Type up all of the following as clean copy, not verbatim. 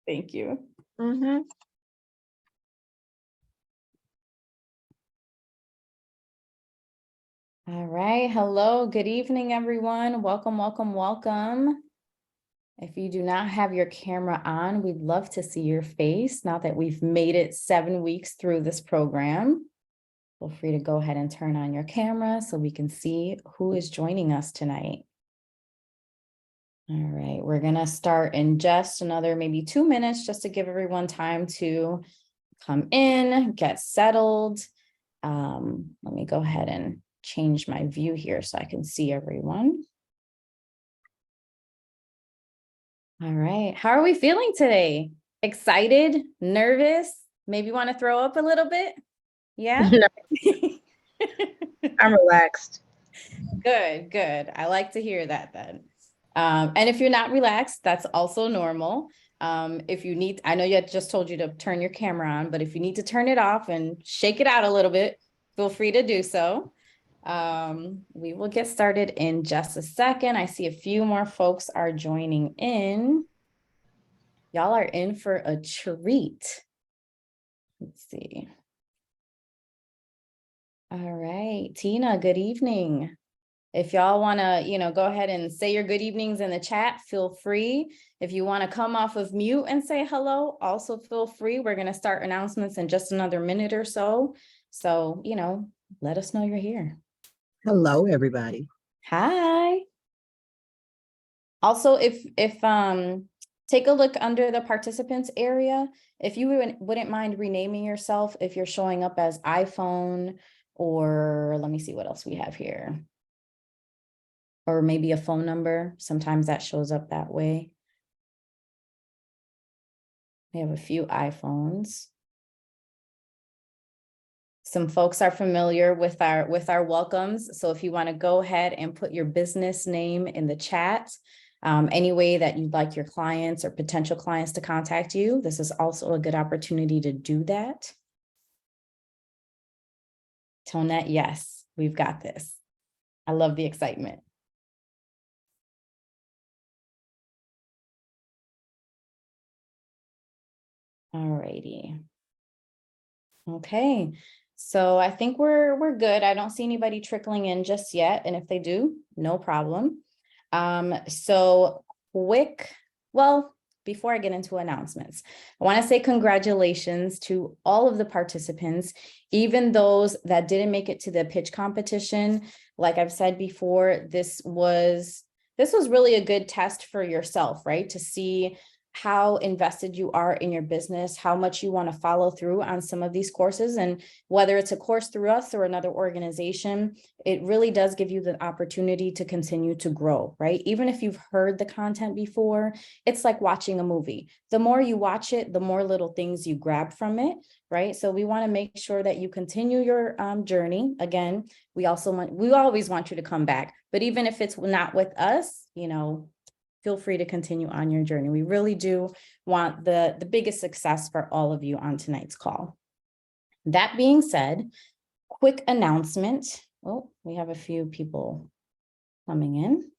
Thank you. Mm-hmm. All right. Hello. Good evening, everyone. Welcome, welcome, welcome. If you do not have your camera on, we'd love to see your face now that we've made it 7 weeks through this program. Feel free to go ahead and turn on your camera so we can see who is joining us tonight. All right, we're going to start in just another maybe 2 minutes just to give everyone time to come in, get settled. Let me go ahead and change my view here so I can see everyone. All right, how are we feeling today? Excited, nervous, maybe want to throw up a little bit? Yeah? I'm relaxed. Good, good. I like to hear that then. And if you're not relaxed, that's also normal. If you need, I know I just told you to turn your camera on, but if you need to turn it off and shake it out a little bit, feel free to do so. We will get started in just a second. I see a few more folks are joining in. Y'all are in for a treat. Let's see. All right, Tina, good evening. If y'all want to, go ahead and say your good evenings in the chat, feel free. If you want to come off of mute and say hello, also feel free. We're going to start announcements in just another minute or so. So, let us know you're here. Hello, everybody. Hi. Also, if take a look under the participants area. If you wouldn't mind renaming yourself, if you're showing up as iPhone, or let me see what else we have here. Or maybe a phone number. Sometimes that shows up that way. We have a few iPhones. Some folks are familiar with our welcomes. So if you want to go ahead and put your business name in the chat, any way that you'd like your clients or potential clients to contact you, this is also a good opportunity to do that. Tonette, yes, we've got this. I love the excitement. All righty. Okay, so I think we're good. I don't see anybody trickling in just yet, and if they do, no problem. So before I get into announcements, I want to say congratulations to all of the participants, even those that didn't make it to the pitch competition. Like I've said before, this was really a good test for yourself, right? To see how invested you are in your business, how much you want to follow through on some of these courses. And whether it's a course through us or another organization, it really does give you the opportunity to continue to grow, right? Even if you've heard the content before, it's like watching a movie. The more you watch it, the more little things you grab from it, right? So we want to make sure that you continue your journey. Again, we always want you to come back, but even if it's not with us, feel free to continue on your journey. We really do want the biggest success for all of you on tonight's call. That being said, quick announcement. Oh, we have a few people coming in.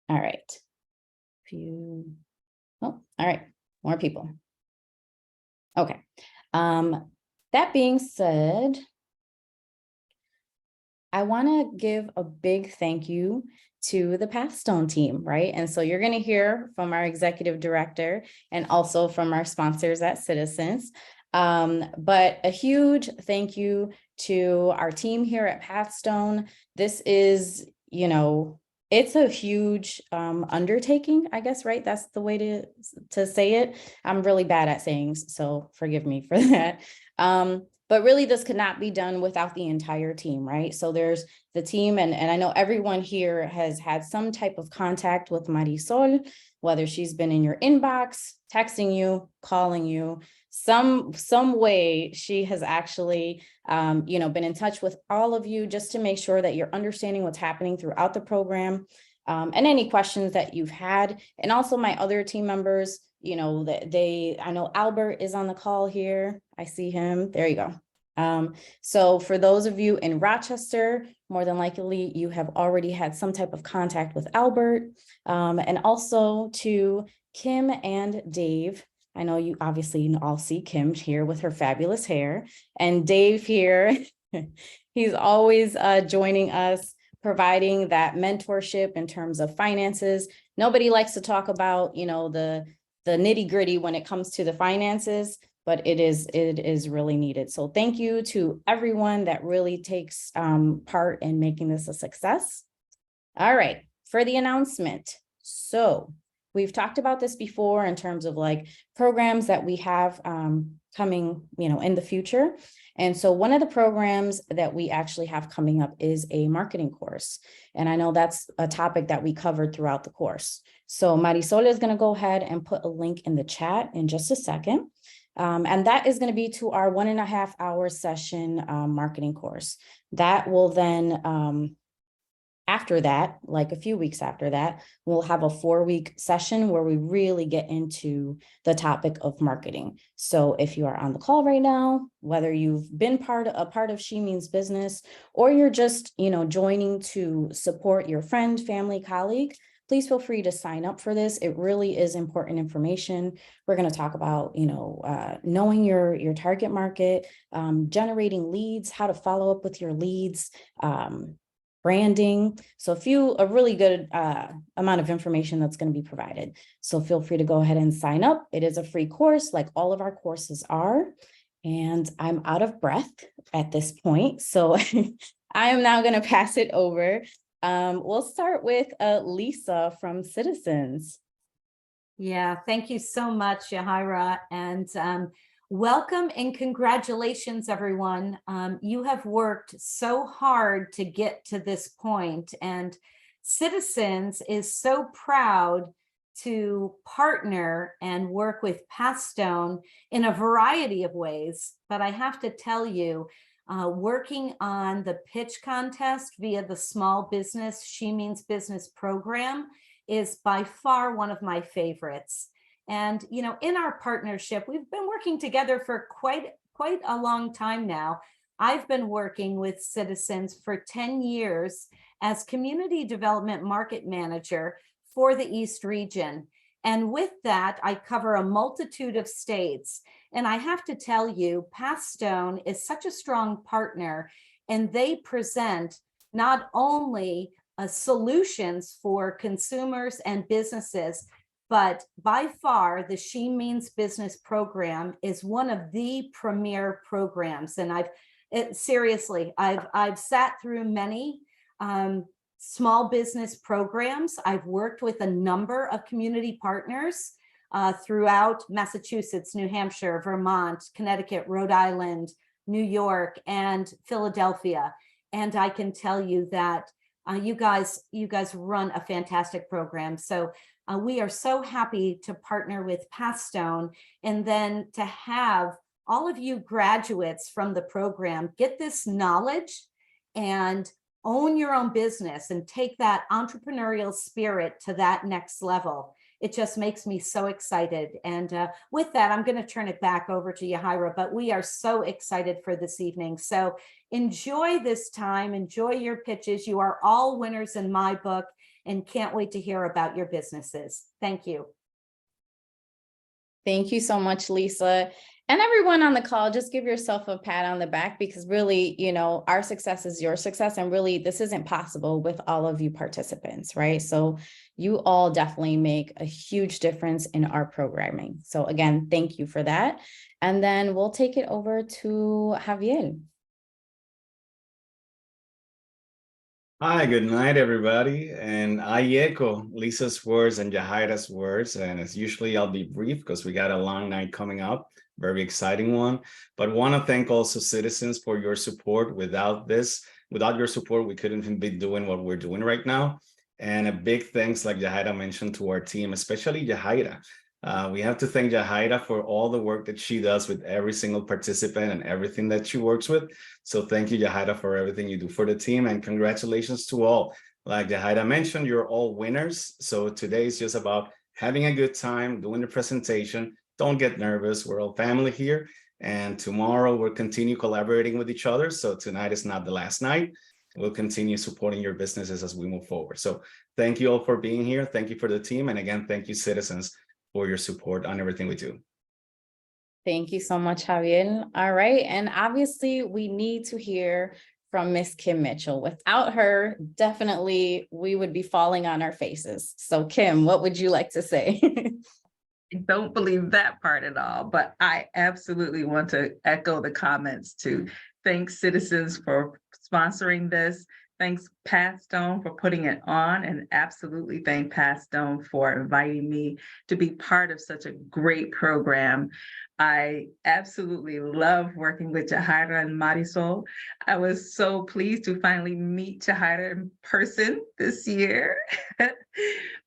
All right. All right. More people. Okay. That being said, I want to give a big thank you to the Pathstone team, right? And so you're going to hear from our executive director and also from our sponsors at Citizens. But a huge thank you to our team here at Pathstone. This is, it's a huge undertaking, I guess, right? That's the way to say it. I'm really bad at sayings, so forgive me for that. But really, this could not be done without the entire team, right? So there's the team, and I know everyone here has had some type of contact with Marisol, whether she's been in your inbox, texting you, calling you, some way she has actually, been in touch with all of you just to make sure that you're understanding what's happening throughout the program, and any questions that you've had. And also my other team members, I know Albert is on the call here. I see him. There you go. So for those of you in Rochester, more than likely you have already had some type of contact with Albert, and also to Kim and Dave. I know you obviously all see Kim here with her fabulous hair, and Dave here. He's always joining us, providing that mentorship in terms of finances. Nobody likes to talk about, the nitty gritty when it comes to the finances, but it is really needed. So thank you to everyone that really takes part in making this a success. All right, for the announcement. So we've talked about this before in terms of like programs that we have coming, in the future. And so one of the programs that we actually have coming up is a marketing course. And I know that's a topic that we covered throughout the course. So Marisol is going to go ahead and put a link in the chat in just a second. And that is going to be to our 1.5 hour session marketing course. That will then, after that, like a few weeks after that, we'll have a 4-week session where we really get into the topic of marketing. So if you are on the call right now, whether you've been a part of She Means Business, or you're just, joining to support your friend, family, colleague, please feel free to sign up for this. It really is important information. We're going to talk about, knowing your target market, generating leads, how to follow up with your leads, branding. So a really good amount of information that's going to be provided. So feel free to go ahead and sign up. It is a free course, like all of our courses are. And I'm out of breath at this point. So I am now going to pass it over. We'll start with Lisa from Citizens. Yeah, thank you so much, Yahaira. And welcome and congratulations, everyone. You have worked so hard to get to this point, and Citizens is so proud to partner and work with Passstone in a variety of ways. But I have to tell you, working on the pitch contest via the Small Business She Means Business program is by far one of my favorites. And, in our partnership, we've been working together for quite a long time now. I've been working with Citizens for 10 years as Community Development Market Manager for the East region. And with that, I cover a multitude of states. And I have to tell you, Passstone is such a strong partner, and they present not only solutions for consumers and businesses, but by far the She Means Business program is one of the premier programs. And I've sat through many small business programs. I've worked with a number of community partners throughout Massachusetts, New Hampshire, Vermont, Connecticut, Rhode Island, New York, and Philadelphia. And I can tell you that you guys run a fantastic program. So we are so happy to partner with Passstone, and then to have all of you graduates from the program get this knowledge and own your own business and take that entrepreneurial spirit to that next level. It just makes me so excited. And with that, I'm going to turn it back over to Yahaira, but we are so excited for this evening. So enjoy this time, enjoy your pitches. You are all winners in my book, and can't wait to hear about your businesses. Thank you. Thank you so much, Lisa. And everyone on the call, just give yourself a pat on the back, because really, our success is your success. And really, this isn't possible with all of you participants, right? So you all definitely make a huge difference in our programming. So again, thank you for that. And then we'll take it over to Javier. Hi, good night, everybody. And I echo Lisa's words and Yahaira's words. And as usually, I'll be brief because we got a long night coming up, very exciting one. But want to thank also Citizens for your support. Without your support, we couldn't even be doing what we're doing right now. And a big thanks, like Yahaira mentioned, to our team, especially Yahaira. We have to thank Yahaira for all the work that she does with every single participant and everything that she works with. So thank you, Yahaira, for everything you do for the team, and congratulations to all. Like Yahaira mentioned, you're all winners. So today is just about having a good time, doing the presentation. Don't get nervous. We're all family here. And tomorrow we'll continue collaborating with each other. So tonight is not the last night. We'll continue supporting your businesses as we move forward. So thank you all for being here. Thank you for the team. And again, thank you, citizens, for your support on everything we do. Thank you so much, Javier. All right. And obviously, we need to hear from Miss Kim Mitchell. Without her, definitely we would be falling on our faces. So Kim, what would you like to say? I don't believe that part at all, but I absolutely want to echo the comments to thank citizens for sponsoring this. Thanks Pat Stone for putting it on, and absolutely thank Pat Stone for inviting me to be part of such a great program. I absolutely love working with Jahaira and Marisol. I was so pleased to finally meet Jahaira in person this year.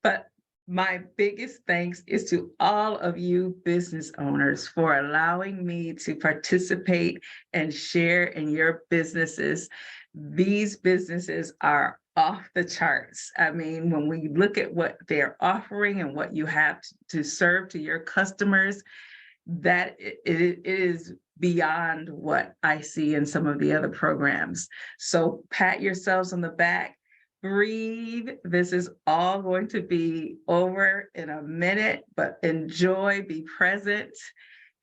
But my biggest thanks is to all of you business owners for allowing me to participate and share in your businesses. These businesses are off the charts. I mean, when we look at what they're offering and what you have to serve to your customers, that it is beyond what I see in some of the other programs. So pat yourselves on the back. Breathe. This is all going to be over in a minute, but enjoy, be present,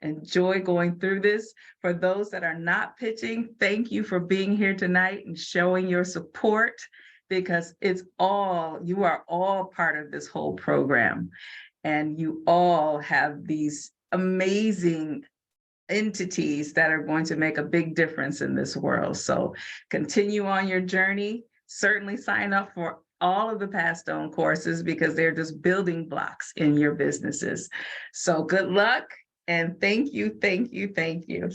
enjoy going through this. For those that are not pitching, thank you for being here tonight and showing your support, because you are all part of this whole program. And you all have these amazing entities that are going to make a big difference in this world. So continue on your journey. Certainly sign up for all of the Pat Stone courses, because they're just building blocks in your businesses. So good luck, and thank you, thank you, thank you.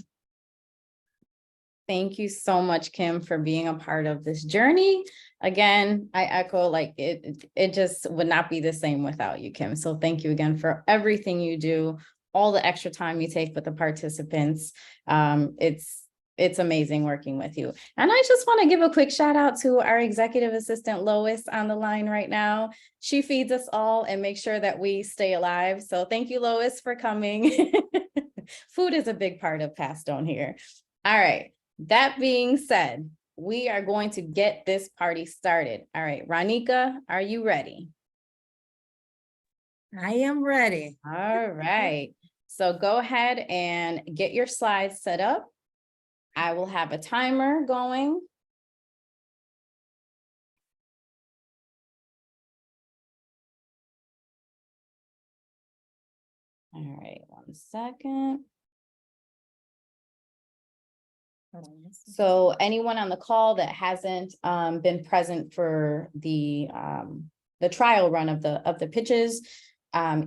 Thank you so much, Kim, for being a part of this journey. Again, I echo, like it just would not be the same without you, Kim. So thank you again for everything you do, all the extra time you take with the participants. It's amazing working with you. And I just want to give a quick shout out to our executive assistant, Lois, on the line right now. She feeds us all and makes sure that we stay alive. So thank you, Lois, for coming. Food is a big part of Pat Stone here. All right. That being said, we are going to get this party started. All right, Ronika, are you ready? I am ready. All right. So go ahead and get your slides set up. I will have a timer going. All right, 1 second. So anyone on the call that hasn't been present for the trial run of the pitches,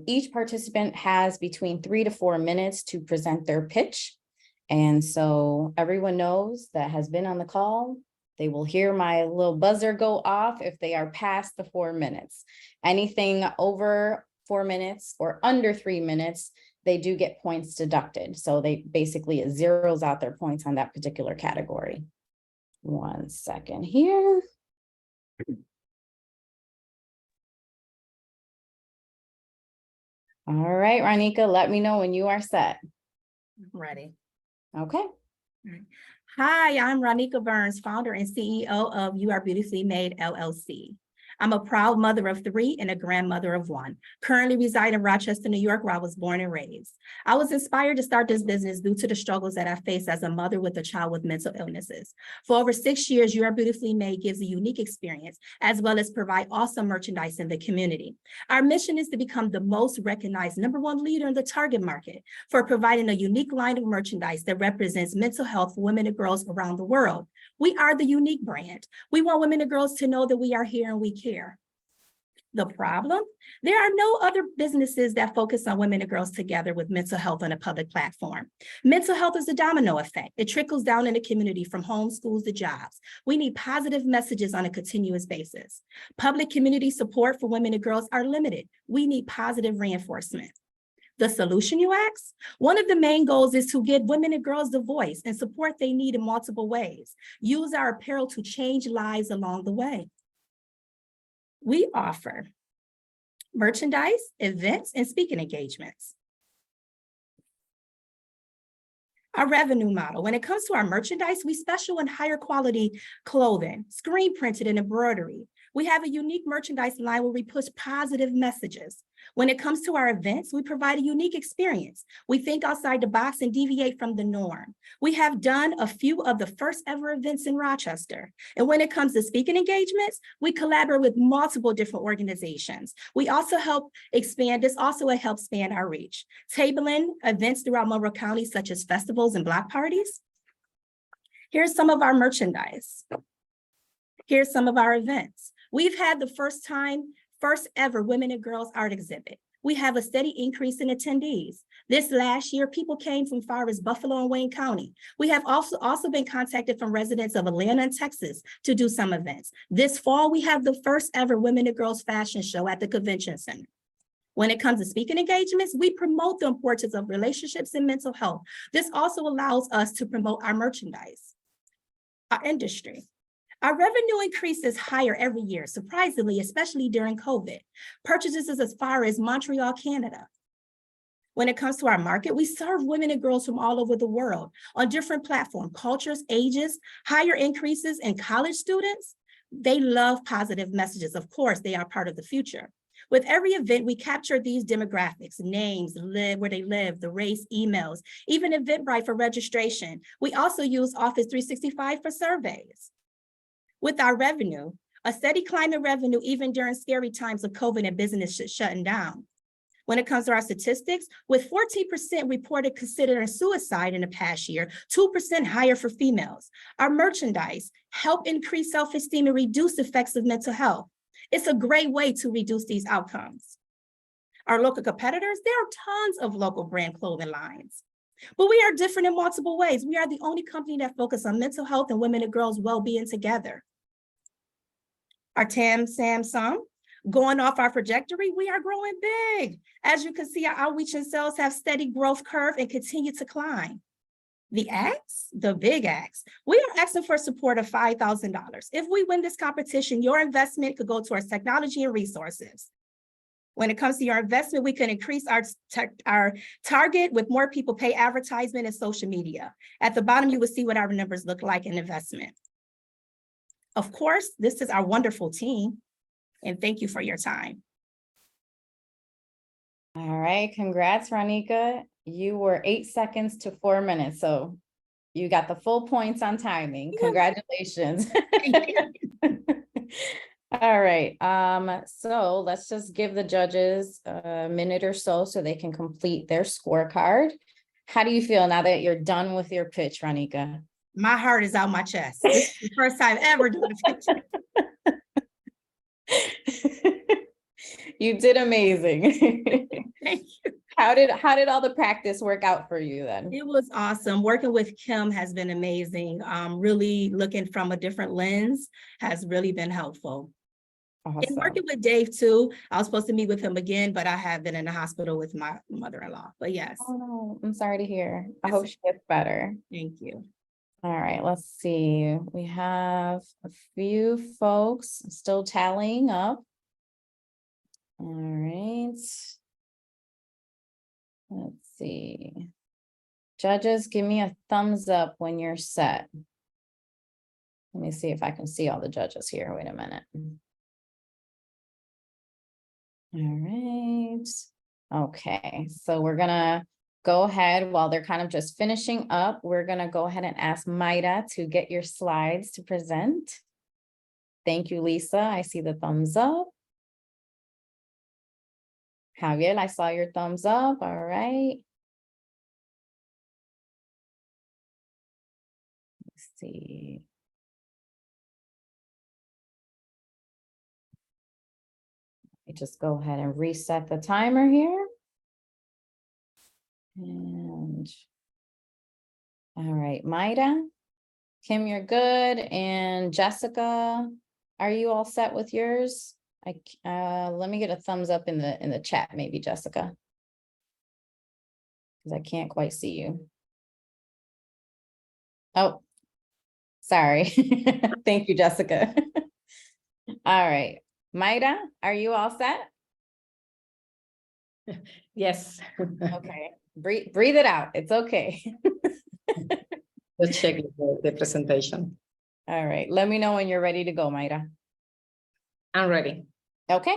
each participant has between 3 to 4 minutes to present their pitch. And so everyone knows that has been on the call, they will hear my little buzzer go off if they are past the 4 minutes. Anything over 4 minutes or under 3 minutes, they do get points deducted. So they basically, it zeroes out their points on that particular category. 1 second here. All right, Ronika, let me know when you are set. Ready. Okay. Hi, I'm Ronika Burns, founder and CEO of You Are Beautifully Made, LLC. I'm a proud mother of 3 and a grandmother of 1. Currently reside in Rochester, New York, where I was born and raised. I was inspired to start this business due to the struggles that I faced as a mother with a child with mental illnesses. For over 6 years, You Are Beautifully Made gives a unique experience, as well as provide awesome merchandise in the community. Our mission is to become the most recognized #1 leader in the target market for providing a unique line of merchandise that represents mental health for women and girls around the world. We are the unique brand. We want women and girls to know that we are here and we care. The problem? There are no other businesses that focus on women and girls together with mental health on a public platform. Mental health is a domino effect. It trickles down in the community from home, schools to jobs. We need positive messages on a continuous basis. Public community support for women and girls are limited. We need positive reinforcement. The solution, you ask? One of the main goals is to give women and girls the voice and support they need in multiple ways. Use our apparel to change lives along the way. We offer merchandise, events, and speaking engagements. Our revenue model, when it comes to our merchandise, we special in higher quality clothing, screen printed and embroidery. We have a unique merchandise line where we push positive messages. When it comes to our events, we provide a unique experience. We think outside the box and deviate from the norm. We have done a few of the first ever events in Rochester. And when it comes to speaking engagements, we collaborate with multiple different organizations. We also help expand, this also helps expand our reach. Tabling events throughout Monroe County, such as festivals and block parties. Here's some of our merchandise. Here's some of our events. We've had the first ever Women and Girls Art Exhibit. We have a steady increase in attendees. This last year, people came from far as Buffalo and Wayne County. We have also been contacted from residents of Atlanta and Texas to do some events. This fall, we have the first ever Women and Girls Fashion Show at the Convention Center. When it comes to speaking engagements, we promote the importance of relationships and mental health. This also allows us to promote our merchandise, our industry. Our revenue increases higher every year, surprisingly, especially during COVID. Purchases is as far as Montreal, Canada. When it comes to our market, we serve women and girls from all over the world on different platforms, cultures, ages, higher increases in college students. They love positive messages. Of course, they are part of the future. With every event, we capture these demographics, names, where they live, the race, emails, even Eventbrite for registration. We also use Office 365 for surveys. With our revenue, a steady climb in revenue, even during scary times of COVID and business shutting down. When it comes to our statistics, with 14% reported considering suicide in the past year, 2% higher for females. Our merchandise help increase self-esteem and reduce effects of mental health. It's a great way to reduce these outcomes. Our local competitors, there are tons of local brand clothing lines, but we are different in multiple ways. We are the only company that focuses on mental health and women and girls' well-being together. Our TAM, SAM, SUM, going off our trajectory, we are growing big. As you can see, our outreach and sales have steady growth curve and continue to climb. The ask, the big ask, we are asking for support of $5,000. If we win this competition, your investment could go towards technology and resources. When it comes to your investment, we can increase our target with more people pay advertisement and social media. At the bottom, you will see what our numbers look like in investment. Of course, this is our wonderful team, and thank you for your time. All right, congrats, Ronika. You were 8 seconds to 4 minutes, so you got the full points on timing. Congratulations. All right, so let's just give the judges a minute or so they can complete their scorecard. How do you feel now that you're done with your pitch, Ronika? My heart is out my chest. This is the first time ever doing a pitch. You did amazing. Thank you. How did all the practice work out for you then? It was awesome. Working with Kim has been amazing. Really looking from a different lens has really been helpful. Awesome. And working with Dave too. I was supposed to meet with him again, but I have been in the hospital with my mother-in-law. But yes. Oh no, I'm sorry to hear. I hope she gets better. Thank you. All right, let's see. We have a few folks still tallying up. All right. Let's see. Judges, give me a thumbs up when you're set. Let me see if I can see all the judges here. Wait a minute. All right. Okay, so we're gonna go ahead while they're kind of just finishing up. We're gonna go ahead and ask Maida to get your slides to present. Thank you, Lisa. I see the thumbs up. Javier, I saw your thumbs up. All right. Let's see. Let me just go ahead and reset the timer here. And all right, Maida, Kim, you're good. And Jessica, are you all set with yours? Let me get a thumbs up in the chat, maybe, Jessica, because I can't quite see you. Oh, sorry. Thank you, Jessica. All right, Maida, are you all set? Yes. Okay, breathe it out. It's okay. Just check the presentation. All right, let me know when you're ready to go, Mayra. I'm ready. Okay.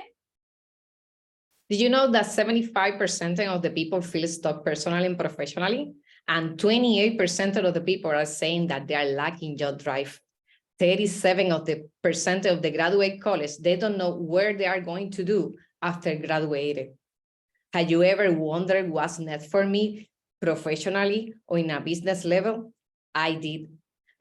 Did you know that 75% of the people feel stuck personally and professionally? And 28% of the people are saying that they are lacking job drive. 37% of the graduate college, they don't know where they are going to do after graduated. Have you ever wondered what's next for me professionally or in a business level? I did.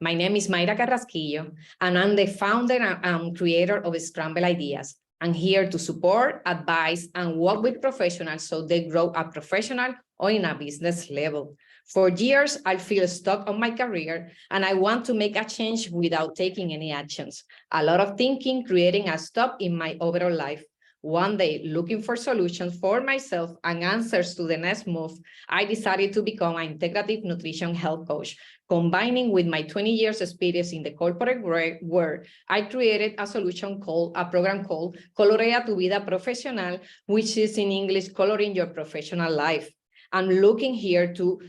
My name is Mayra Carrasquillo, and I'm the founder and creator of Scramble Ideas. I'm here to support, advise, and work with professionals so they grow a professional or in a business level. For years, I feel stuck on my career, and I want to make a change without taking any actions. A lot of thinking, creating a stop in my overall life. One day, looking for solutions for myself and answers to the next move, I decided to become an integrative nutrition health coach. Combining with my 20 years experience in the corporate world, I created a program called Colorea tu Vida Profesional, which is in English, Coloring Your Professional Life. I'm looking here to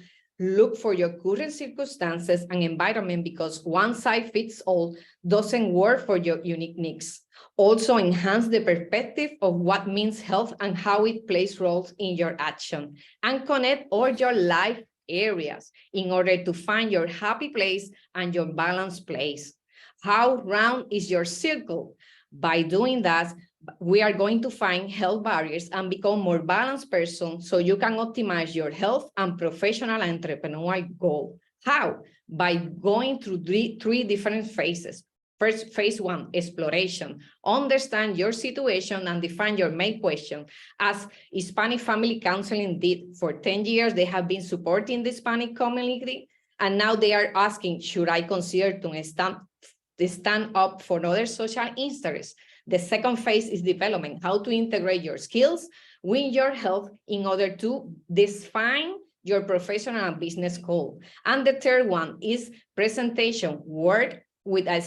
look for your current circumstances and environment because one size fits all doesn't work for your unique needs. Also enhance the perspective of what means health and how it plays roles in your action, and connect all your life areas in order to find your happy place and your balanced place. How round is your circle? By doing that, we are going to find health barriers and become more balanced person so you can optimize your health and professional and entrepreneurial goal. How? By going through three different phases. First, phase one, exploration. Understand your situation and define your main question. As Hispanic Family Counseling did for 10 years, they have been supporting the Hispanic community, and now they are asking, should I consider to stand up for other social interests? The second phase is development, how to integrate your skills with your health in order to define your professional and business goal. And the third one is presentation, work with a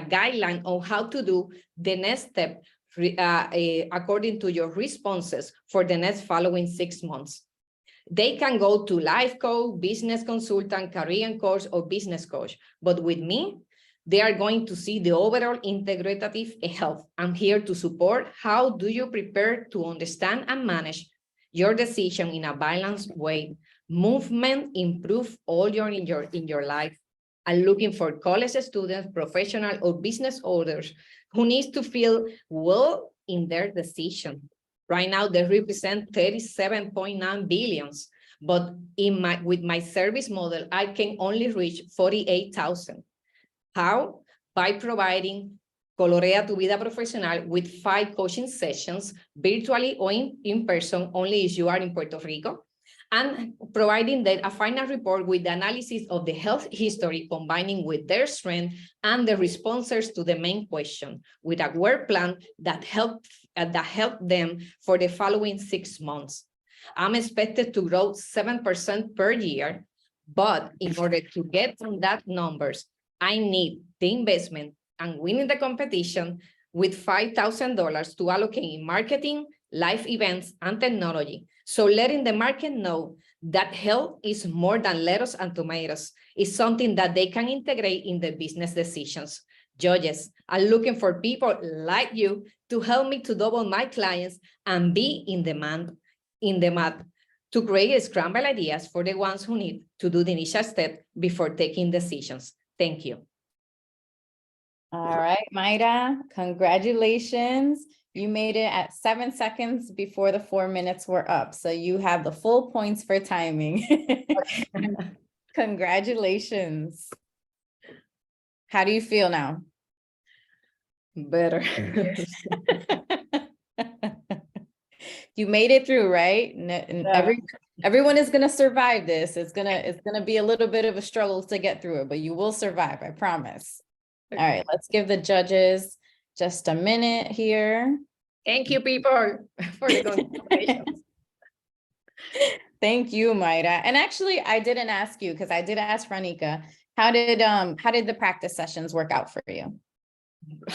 guideline on how to do the next step according to your responses for the next following 6 months. They can go to life coach, business consultant, career coach, or business coach. But with me, they are going to see the overall integrative health. I'm here to support. How do you prepare to understand and manage your decision in a balanced way? Movement improve all in your life. I'm looking for college students, professional, or business owners who need to feel well in their decision. Right now, they represent 37.9 billions, but with my service model, I can only reach 48,000. How? By providing Colorea tu Vida Profesional with 5 coaching sessions, virtually or in person, only if you are in Puerto Rico, and providing them a final report with the analysis of the health history, combining with their strength and the responses to the main question, with a work plan that help them for the following 6 months. I'm expected to grow 7% per year, but in order to get from that numbers, I need the investment and winning the competition with $5,000 to allocate in marketing, live events, and technology. So letting the market know that health is more than lettuce and tomatoes. It's something that they can integrate in their business decisions. Judges are looking for people like you to help me to double my clients and be in demand to create scramble ideas for the ones who need to do the initial step before taking decisions. Thank you. All right, Mayra, congratulations. You made it at 7 seconds before the 4 minutes were up. So you have the full points for timing. Congratulations. How do you feel now? Better. You made it through, right? And everyone is gonna survive this. It's gonna be a little bit of a struggle to get through it, but you will survive, I promise. All right, let's give the judges just a minute here. Thank you, people, for the congratulations. Thank you, Mayra. And actually, I didn't ask you because I did ask Ranika, how did the practice sessions work out for you?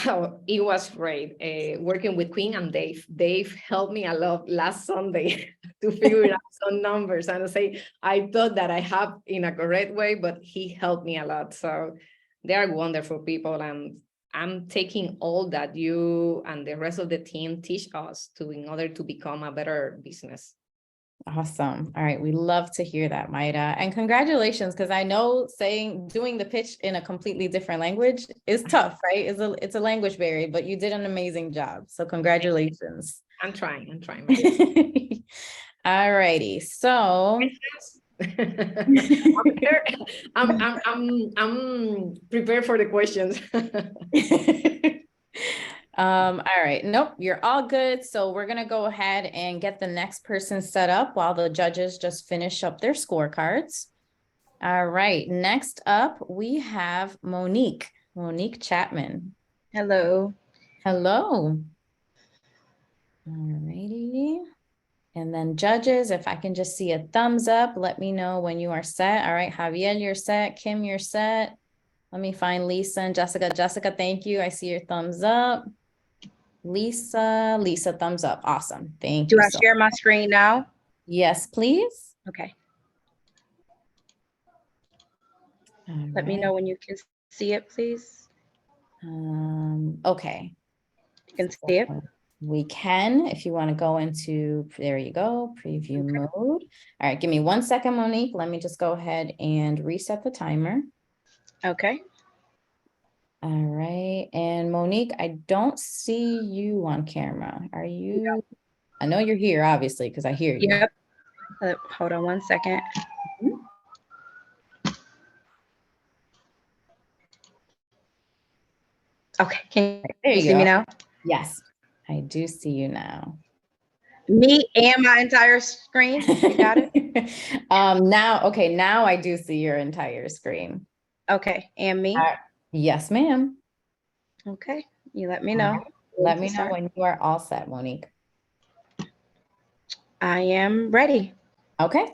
Oh, it was great working with Queen and Dave. Dave helped me a lot last Sunday to figure out some numbers and say I thought that I have in a correct way, but he helped me a lot. So they are wonderful people, and I'm taking all that you and the rest of the team teach us to in order to become a better business. Awesome. All right. We love to hear that, Maida. And congratulations, because I know doing the pitch in a completely different language is tough, right? It's a language barrier, but you did an amazing job. So congratulations. I'm trying. All righty. So I'm prepared for the questions. all right. Nope, you're all good. So we're gonna go ahead and get the next person set up while the judges just finish up their scorecards. All right, next up, we have Monique Chapman. Hello. Hello. All righty. And then judges, if I can just see a thumbs up, let me know when you are set. All right, Javier, you're set. Kim, you're set. Let me find Lisa and Jessica. Jessica, thank you. I see your thumbs up. Lisa, thumbs up. Awesome. Thank Do you. I share my screen now? Yes, please. Okay. All Let me right. know when you can see it, please. Okay. You can see it. We can, if you want to go into, there you go, preview mode. All right, give me 1 second, Monique. Let me just go ahead and reset the timer. Okay. All right, and Monique, I don't see you on camera. Are you? Yep. I know you're here, obviously, because I hear you. Yep. Hold on 1 second. Okay, can There you you see me go. now? Yes, I do see you now. Me and my entire screen? You got it? Now I do see your entire screen. Okay, and me? Yes, ma'am. Okay, you let me know. Let me know when you are all set, Monique. I am ready. Okay.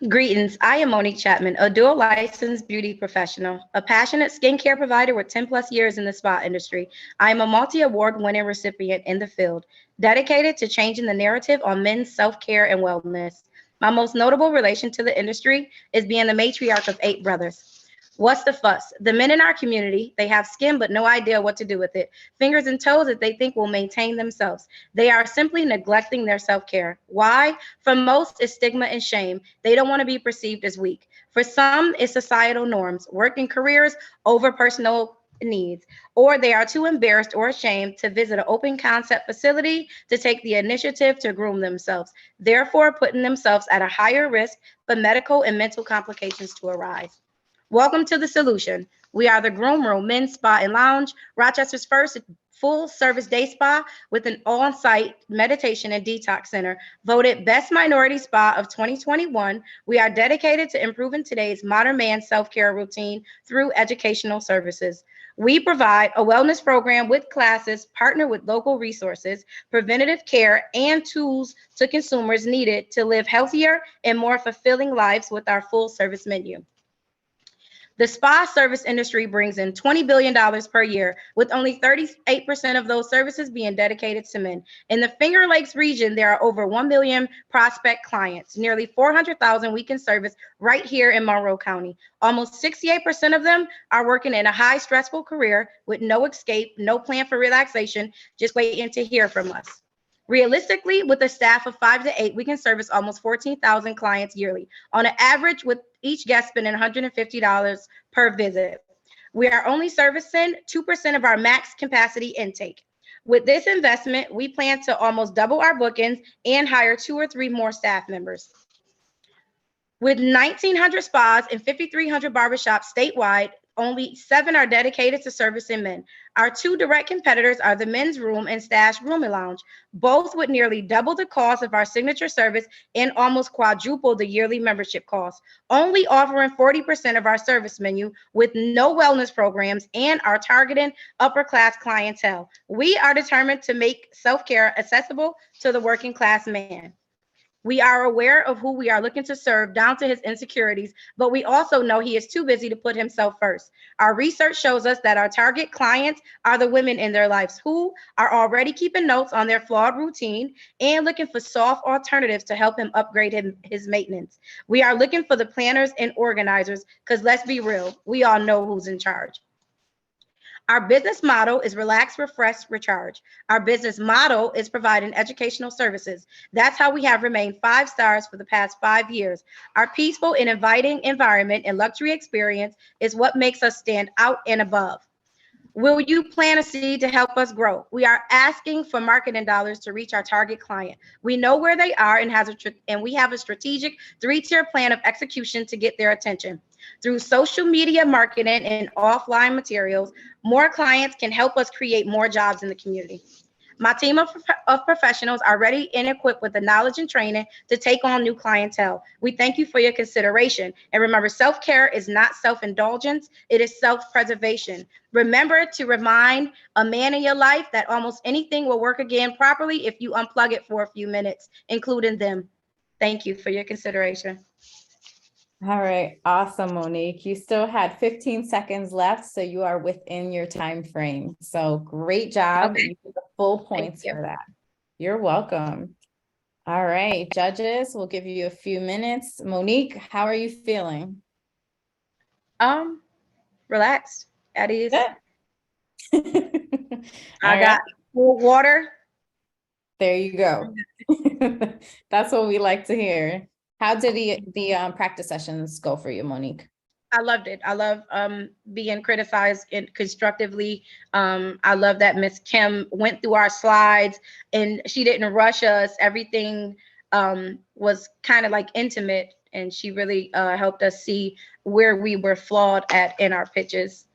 Greetings. I am Monique Chapman, a dual licensed beauty professional, a passionate skincare provider with 10 plus years in the spa industry. I am a multi-award winning recipient in the field, dedicated to changing the narrative on men's self-care and wellness. My most notable relation to the industry is being the matriarch of 8 brothers. What's the fuss? The men in our community, they have skin but no idea what to do with it. Fingers and toes that they think will maintain themselves. They are simply neglecting their self-care. Why? For most, it's stigma and shame. They don't want to be perceived as weak. For some, it's societal norms, working careers over personal needs, or they are too embarrassed or ashamed to visit an open concept facility to take the initiative to groom themselves, therefore putting themselves at a higher risk for medical and mental complications to arise. Welcome to the solution. We are the Groom Room Men's Spa and Lounge, Rochester's first full-service day spa with an on-site meditation and detox center. Voted Best Minority Spa of 2021, we are dedicated to improving today's modern man self-care routine through educational services. We provide a wellness program with classes, partner with local resources, preventative care, and tools to consumers needed to live healthier and more fulfilling lives with our full-service menu. The spa service industry brings in $20 billion per year, with only 38% of those services being dedicated to men. In the Finger Lakes region, there are over 1 million prospect clients, nearly 400,000 we can service right here in Monroe County. Almost 68% of them are working in a high stressful career with no escape, no plan for relaxation, just waiting to hear from us. Realistically, with a staff of 5 to 8, we can service almost 14,000 clients yearly, on an average with each guest spending $150 per visit. We are only servicing 2% of our max capacity intake. With this investment, we plan to almost double our bookings and hire 2 or 3 more staff members. With 1,900 spas and 5,300 barbershops statewide, only 7 are dedicated to servicing men. Our 2 direct competitors are the Men's Room and Stash Room and Lounge, both with nearly double the cost of our signature service and almost quadruple the yearly membership cost, only offering 40% of our service menu with no wellness programs and are targeting upper class clientele. We are determined to make self-care accessible to the working class man. We are aware of who we are looking to serve down to his insecurities, but we also know he is too busy to put himself first. Our research shows us that our target clients are the women in their lives who are already keeping notes on their flawed routine and looking for soft alternatives to help him upgrade his maintenance. We are looking for the planners and organizers because let's be real, we all know who's in charge. Our business model is relax, refresh, recharge. Our business model is providing educational services. That's how we have remained 5 stars for the past 5 years. Our peaceful and inviting environment and luxury experience is what makes us stand out and above. Will you plant a seed to help us grow? We are asking for marketing dollars to reach our target client. We know where they are and we have a strategic 3-tier plan of execution to get their attention. Through social media marketing and offline materials, more clients can help us create more jobs in the community. My team of professionals are ready and equipped with the knowledge and training to take on new clientele. We thank you for your consideration. And remember, self-care is not self-indulgence, it is self-preservation. Remember to remind a man in your life that almost anything will work again properly if you unplug it for a few minutes, including them. Thank you for your consideration. All right, awesome, Monique. You still had 15 seconds left, so you are within your time frame. So great job. Okay. You get the full points for that. You're welcome. All right, judges, we'll give you a few minutes. Monique, how are you feeling? Relaxed, at ease. Good. I got cool water. There you go. That's what we like to hear. How did the practice sessions go for you, Monique? I loved it. I love being criticized constructively. I love that Miss Kim went through our slides and she didn't rush us. Everything was kind of like intimate, and she really helped us see where we were flawed at in our pitches.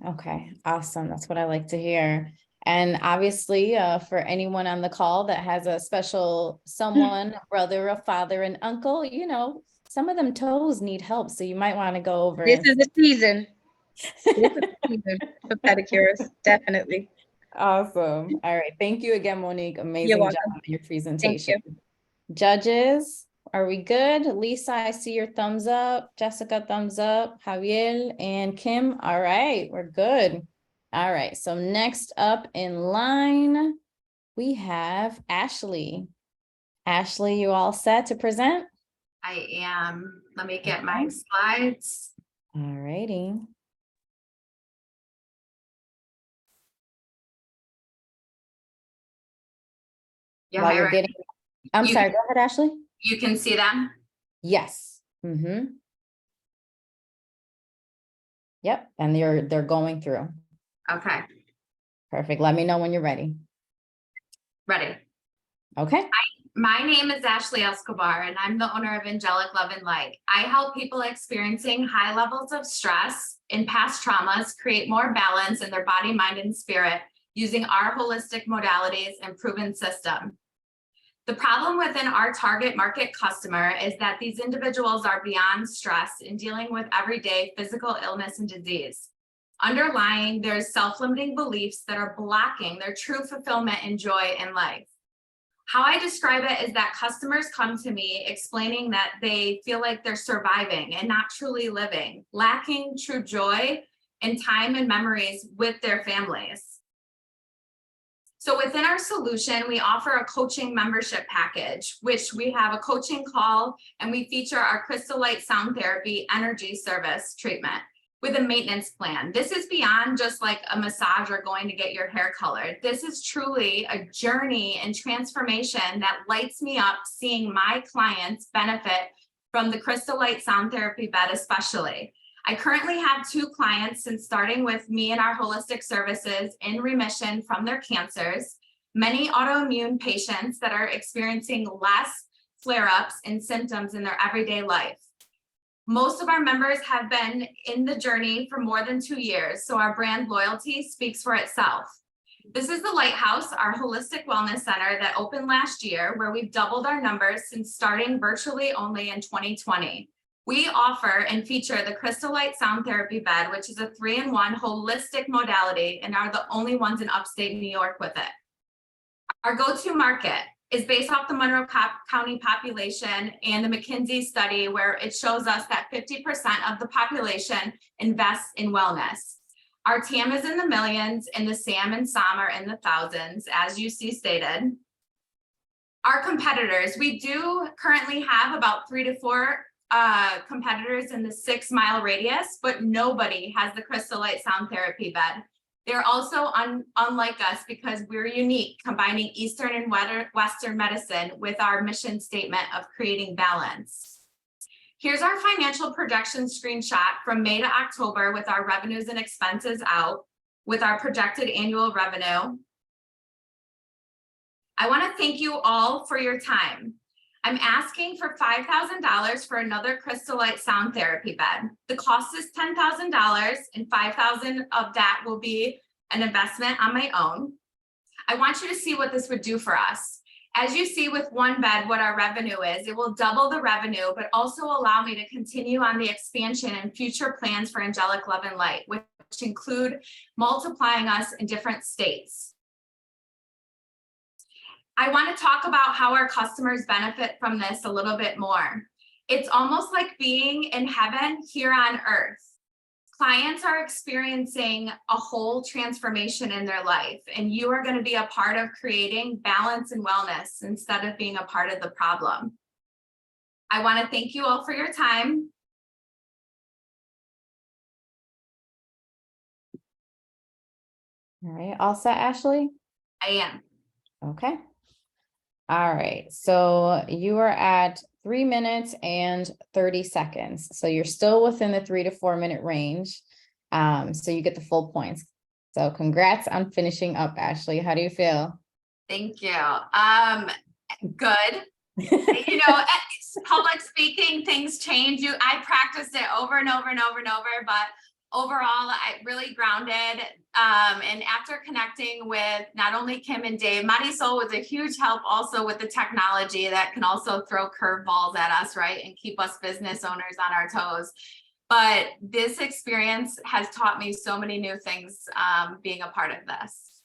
Okay, awesome. That's what I like to hear. And obviously, for anyone on the call that has a special someone, a brother, a father, an uncle, you know, some of them toes need help. So you might want to go over. This is the season. This is the season for pedicures, definitely. Awesome. All right. Thank you again, Monique. Amazing job on your presentation. Thank you. Judges, are we good? Lisa, I see your thumbs up. Jessica, thumbs up. Javier and Kim. All right, we're good. All right, so next up in line, we have Ashley. Ashley, you all set to present? I am. Let me get my slides. All righty. Yeah, While you're getting, I'm sorry, go ahead, Ashley. You can see them? Yes. Yep, and they're going through. Okay. Perfect. Let me know when you're ready. Ready. Okay. My name is Ashley Escobar, and I'm the owner of Angelic Love and Light. I help people experiencing high levels of stress and past traumas create more balance in their body, mind, and spirit using our holistic modalities and proven system. The problem within our target market customer is that these individuals are beyond stress in dealing with everyday physical illness and disease. Underlying, there's self-limiting beliefs that are blocking their true fulfillment and joy in life. How I describe it is that customers come to me explaining that they feel like they're surviving and not truly living, lacking true joy and time and memories with their families. So within our solution, we offer a coaching membership package, which we have a coaching call, and we feature our Crystal Light Sound Therapy energy service treatment with a maintenance plan. This is beyond just like a massage or going to get your hair colored. This is truly a journey and transformation that lights me up seeing my clients benefit from the Crystal Light Sound Therapy bed especially. I currently have 2 clients since starting with me and our holistic services in remission from their cancers, many autoimmune patients that are experiencing less flare-ups and symptoms in their everyday life. Most of our members have been in the journey for more than 2 years, so our brand loyalty speaks for itself. This is the Lighthouse, our holistic wellness center that opened last year, where we've doubled our numbers since starting virtually only in 2020. We offer and feature the Crystal Light Sound Therapy bed, which is a 3-in-1 holistic modality, and are the only ones in upstate New York with it. Our go-to market, is based off the Monroe County population and the McKinsey study, where it shows us that 50% of the population invests in wellness. Our TAM is in the millions and the SAM and SOM are in the thousands, as you see stated. Our competitors, we do currently have about 3 to 4 competitors in the 6-mile radius, but nobody has the Crystal Light Sound Therapy bed. They're also unlike us because we're unique, combining Eastern and Western medicine with our mission statement of creating balance. Here's our financial projection screenshot from May to October with our revenues and expenses out, with our projected annual revenue. I want to thank you all for your time. I'm asking for $5,000 for another Crystal Light Sound Therapy bed. The cost is $10,000 and $5,000 of that will be an investment on my own. I want you to see what this would do for us. As you see with one bed, what our revenue is, it will double the revenue, but also allow me to continue on the expansion and future plans for Angelic Love and Light, which include multiplying us in different states. I want to talk about how our customers benefit from this a little bit more. It's almost like being in heaven here on earth. Clients are experiencing a whole transformation in their life, and you are going to be a part of creating balance and wellness instead of being a part of the problem. I want to thank you all for your time. All right, all set, Ashley? I am. Okay. All right, so you are at 3 minutes and 30 seconds. So you're still within the 3 to 4 minute range. So you get the full points. So congrats on finishing up, Ashley. How do you feel? Thank you. Good. You know, public speaking, things change. I practiced it over and over and over and over, but overall, I really grounded. And after connecting with not only Kim and Dave, Marisol was a huge help also with the technology that can also throw curveballs at us, right? And keep us business owners on our toes. But this experience has taught me so many new things being a part of this.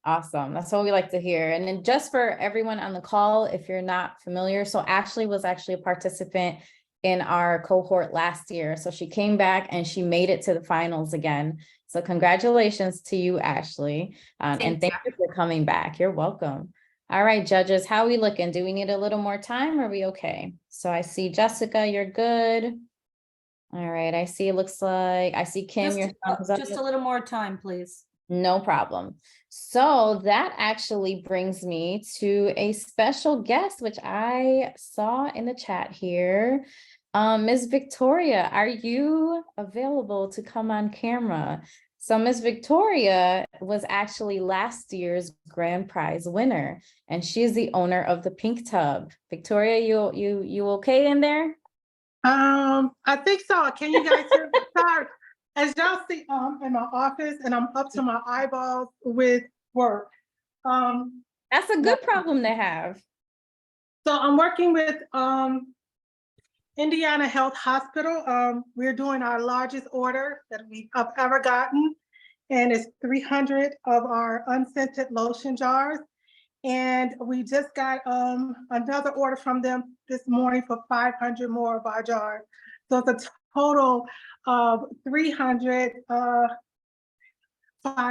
Awesome. That's what we like to hear. And then just for everyone on the call, if you're not familiar, so Ashley was actually a participant in our cohort last year. So she came back and she made it to the finals again. So congratulations to you, Ashley. And thank you for coming back. You're welcome. All right, judges, how are we looking? Do we need a little more time? Or are we okay? So I see Jessica, you're good. All right, I see, it looks like, I see Kim, your thumbs up. Just a little more time, please. No problem. So that actually brings me to a special guest, which I saw in the chat here. Ms. Victoria, are you available to come on camera? So Ms. Victoria was actually last year's grand prize winner, and she is the owner of the Pink Tub. Victoria, you okay in there? I think so. Can you guys hear me? Sorry. As y'all see, in my office, and I'm up to my eyeballs with work. That's a good problem to have. So I'm working with Indiana Health Hospital. We're doing our largest order that we've ever gotten, and it's 300 of our unscented lotion jars. And we just got another order from them this morning for 500 more of our jars. So it's a total of 300, 5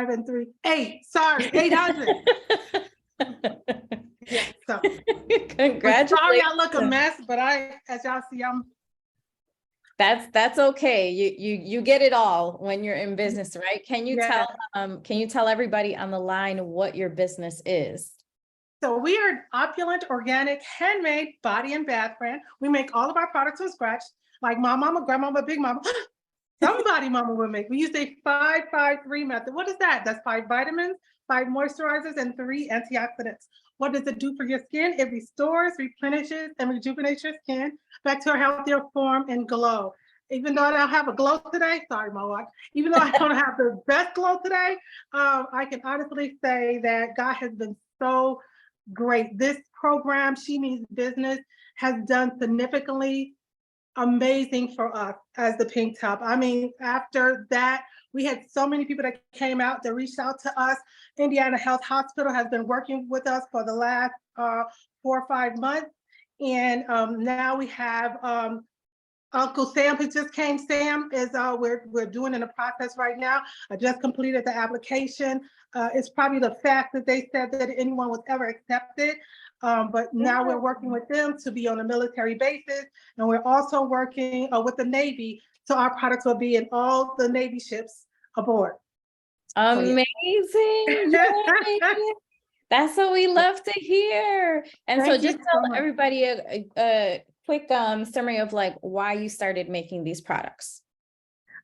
and 3, 8, sorry, 800. Yeah, so. Congratulations. Sorry, I look a mess, but as y'all see, That's okay. You get it all when you're in business, right? Can you tell everybody on the line what your business is? So we are opulent, organic, handmade body and bath brand. We make all of our products from scratch, like my mama, grandmama, big mama. Somebody mama would make. We use a 5-5-3 method. What is that? That's 5 vitamins, 5 moisturizers, and 3 antioxidants. What does it do for your skin? It restores, replenishes, and rejuvenates your skin back to a healthier form and glow. Even though I don't have a glow today, sorry, my wife. Even though I don't have the best glow today, I can honestly say that God has been so great. This program, She Means Business, has done significantly amazing for us as the Pink Top. I mean, after that, we had so many people that came out that reached out to us. Indiana Health Hospital has been working with us for the last 4 or 5 months. And now we have Uncle Sam who just came. Sam is we're doing in the process right now. I just completed the application. It's probably the fastest they said that anyone was ever accepted. But now we're working with them to be on a military basis, and we're also working with the Navy, so our products will be in all the Navy ships aboard. Amazing. Yay. That's what we love to hear. And so Thank you just so tell much. everybody a quick summary of like why you started making these products.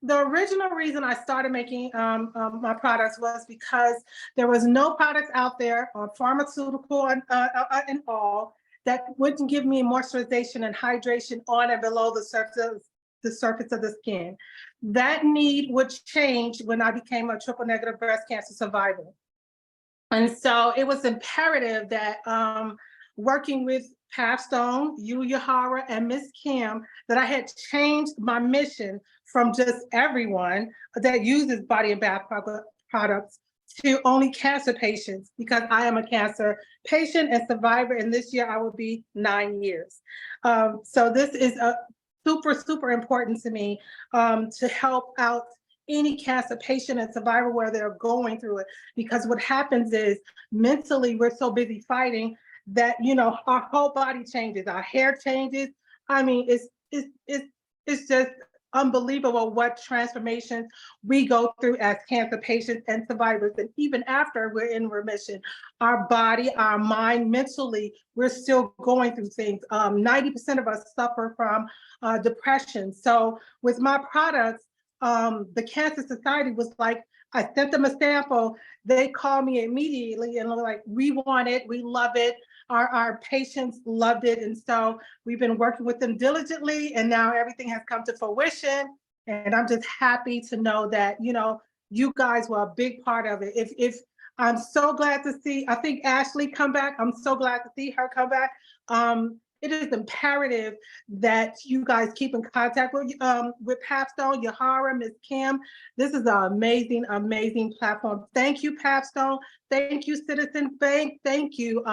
The original reason I started making my products was because there was no products out there on pharmaceutical and all that wouldn't give me moisturization and hydration on and below the surface of the skin. That need would change when I became a triple negative breast cancer survivor. And so it was imperative that working with Pat Stone, you, Yahara, and Miss Kim, that I had changed my mission from just everyone that uses body and bath products to only cancer patients, because I am a cancer patient and survivor, and this year I will be 9 years. So this is a super, super important to me to help out any cancer patient and survivor where they're going through it. Because what happens is mentally we're so busy fighting that, you know, our whole body changes, our hair changes. I mean, it's just unbelievable what transformations we go through as cancer patients and survivors. And even after we're in remission, our body, our mind, mentally, we're still going through things. 90% of us suffer from depression. So with my products, the Cancer Society was like, I sent them a sample. They called me immediately and were like, we want it, we love it. Our patients loved it. And so we've been working with them diligently, and now everything has come to fruition. And I'm just happy to know that, you know, you guys were a big part of it. If I'm so glad to see, I think Ashley come back. I'm so glad to see her come back. It is imperative that you guys keep in contact with Papstone, Yahara, Miss Kim. This is an amazing, amazing platform. Thank you, Papstone. Thank you, Citizen Bank. Thank you.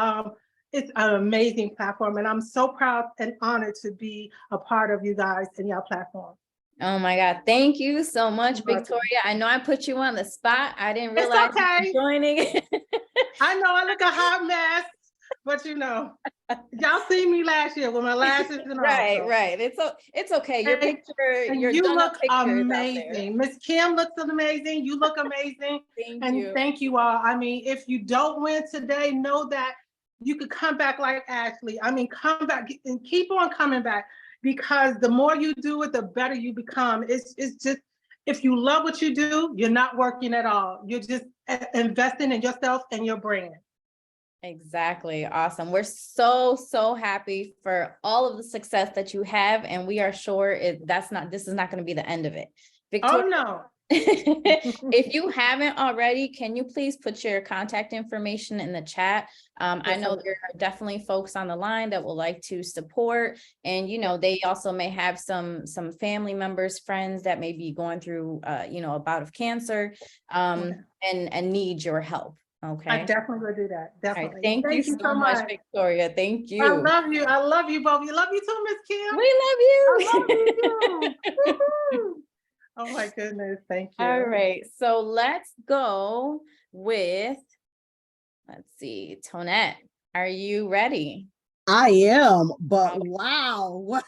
It's an amazing platform, and I'm so proud and honored to be a part of you guys and your platform. Oh my God. Thank you so much, You're welcome. Victoria. I know I put you on the spot. I didn't realize It's okay. you were joining. I know I look a hot mess, but you know, y'all seen me last year with my lashes and all. Right, so. right. It's okay. Your picture, And your you done look picture is out there. amazing. Miss Kim looks amazing. You look amazing. Thank you all. I mean, if you don't win today, know that you could come back like Ashley. I mean, come back and keep on coming back, because the more you do it, the better you become. It's just, if you love what you do, you're not working at all. You're just investing in yourself and your brand. Exactly. Awesome. We're so happy for all of the success that you have, and we are sure this is not going to be the end of it. Victoria, Oh no. if you haven't already, can you please put your contact information in the chat? I know there are definitely folks on the line that would like to support, and you know, they also may have some family members, friends that may be going through you know, a bout of cancer and need your help. Okay. I definitely will do that. Definitely. Right. Thank you so much, Victoria. Thank you. I love you. I love you both. You love you too, Miss Kim. We love you. I love you too. Oh my goodness. Thank you. All right. So let's go with, let's see, Tonette. Are you ready? I am, but wow.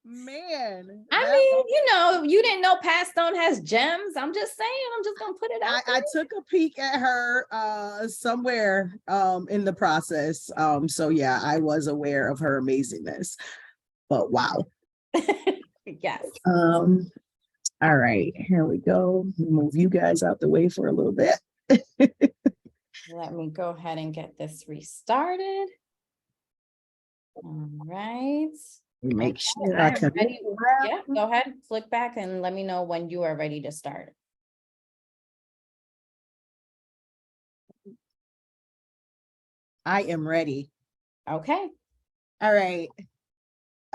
Man. I mean, you know, you didn't know Pat Stone has gems. I'm just saying, I'm just gonna put it out there. I took a peek at her somewhere in the process. So yeah, I was aware of her amazingness. But wow. Yes. All right, here we go. Move you guys out the way for a little bit. Let me go ahead and get this restarted. All right. Make sure I I am can. ready. Yeah, go ahead, flick back and let me know when you are ready to start. I am ready. Okay. All right.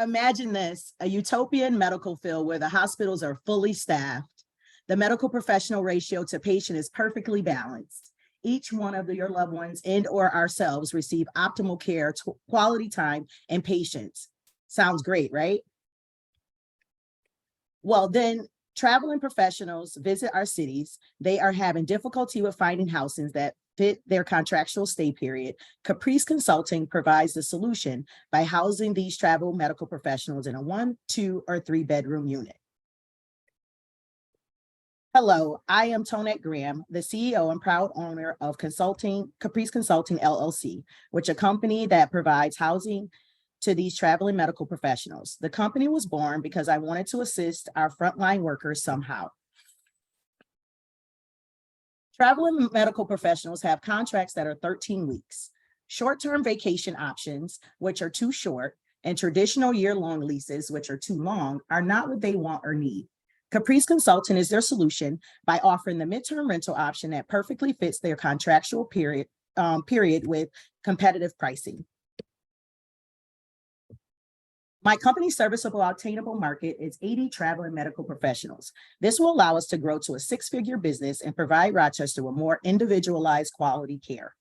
Imagine this, a utopian medical field where the hospitals are fully staffed. The medical professional ratio to patient is perfectly balanced. Each one of your loved ones and or ourselves receive optimal care, quality time, and patience. Sounds great, right? Well, then traveling professionals visit our cities. They are having difficulty with finding housings that fit their contractual stay period. Caprice Consulting provides the solution by housing these travel medical professionals in a 1, 2, or 3 bedroom unit. Hello, I am Tonette Graham, the CEO and proud owner of Caprice Consulting LLC, which is a company that provides housing to these traveling medical professionals. The company was born because I wanted to assist our frontline workers somehow. Traveling medical professionals have contracts that are 13 weeks, short-term vacation options, which are too short, and traditional year-long leases, which are too long, are not what they want or need. Caprice Consulting is their solution by offering the midterm rental option that perfectly fits their contractual period with competitive pricing. My company's serviceable obtainable market is 80 traveling medical professionals. This will allow us to grow to a 6-figure business and provide Rochester with more individualized quality care.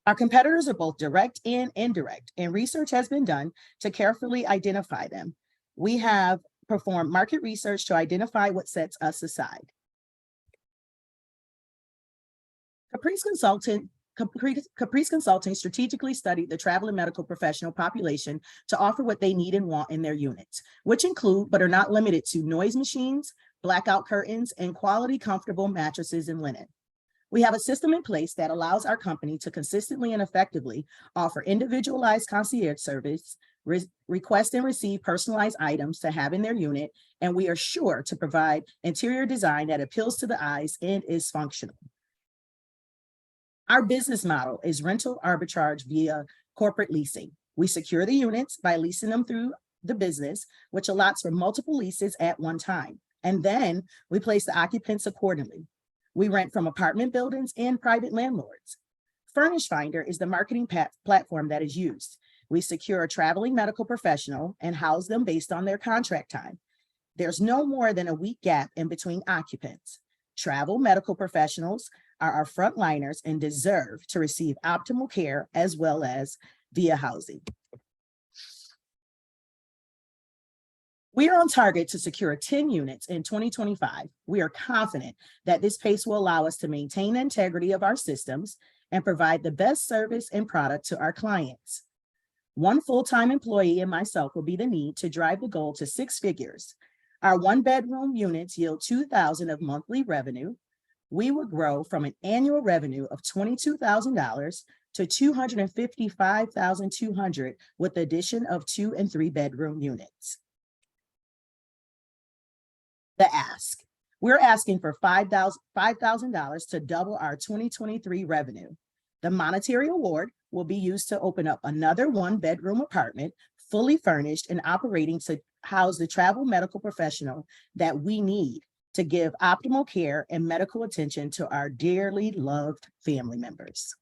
Our competitors are both direct and indirect, and research has been done to carefully identify them. We have performed market research to identify what sets us aside. Caprice Consulting strategically studied the traveling medical professional population to offer what they need and want in their units, which include, but are not limited to, noise machines, blackout curtains, and quality, comfortable mattresses and linen. We have a system in place that allows our company to consistently and effectively offer individualized concierge service, request and receive personalized items to have in their unit, and we are sure to provide interior design that appeals to the eyes and is functional. Our business model is rental arbitrage via corporate leasing. We secure the units by leasing them through the business, which allots for multiple leases at one time. And then we place the occupants accordingly. We rent from apartment buildings and private landlords. Furnish Finder is the marketing platform that is used. We secure a traveling medical professional and house them based on their contract time. There's no more than a week gap in between occupants. Travel medical professionals are our frontliners and deserve to receive optimal care as well as via housing. We are on target to secure 10 units in 2025. We are confident that this pace will allow us to maintain the integrity of our systems and provide the best service and product to our clients. One full-time employee and myself will be the need to drive the goal to 6 figures. Our 1-bedroom units yield $2,000 of monthly revenue. We will grow from an annual revenue of $22,000 to $255,200 with the addition of 2- and 3-bedroom units. The ask. We're asking for $5,000 to double our 2023 revenue. The monetary award will be used to open up another 1-bedroom apartment, fully furnished and operating to house the travel medical professional that we need to give optimal care and medical attention to our dearly loved family members.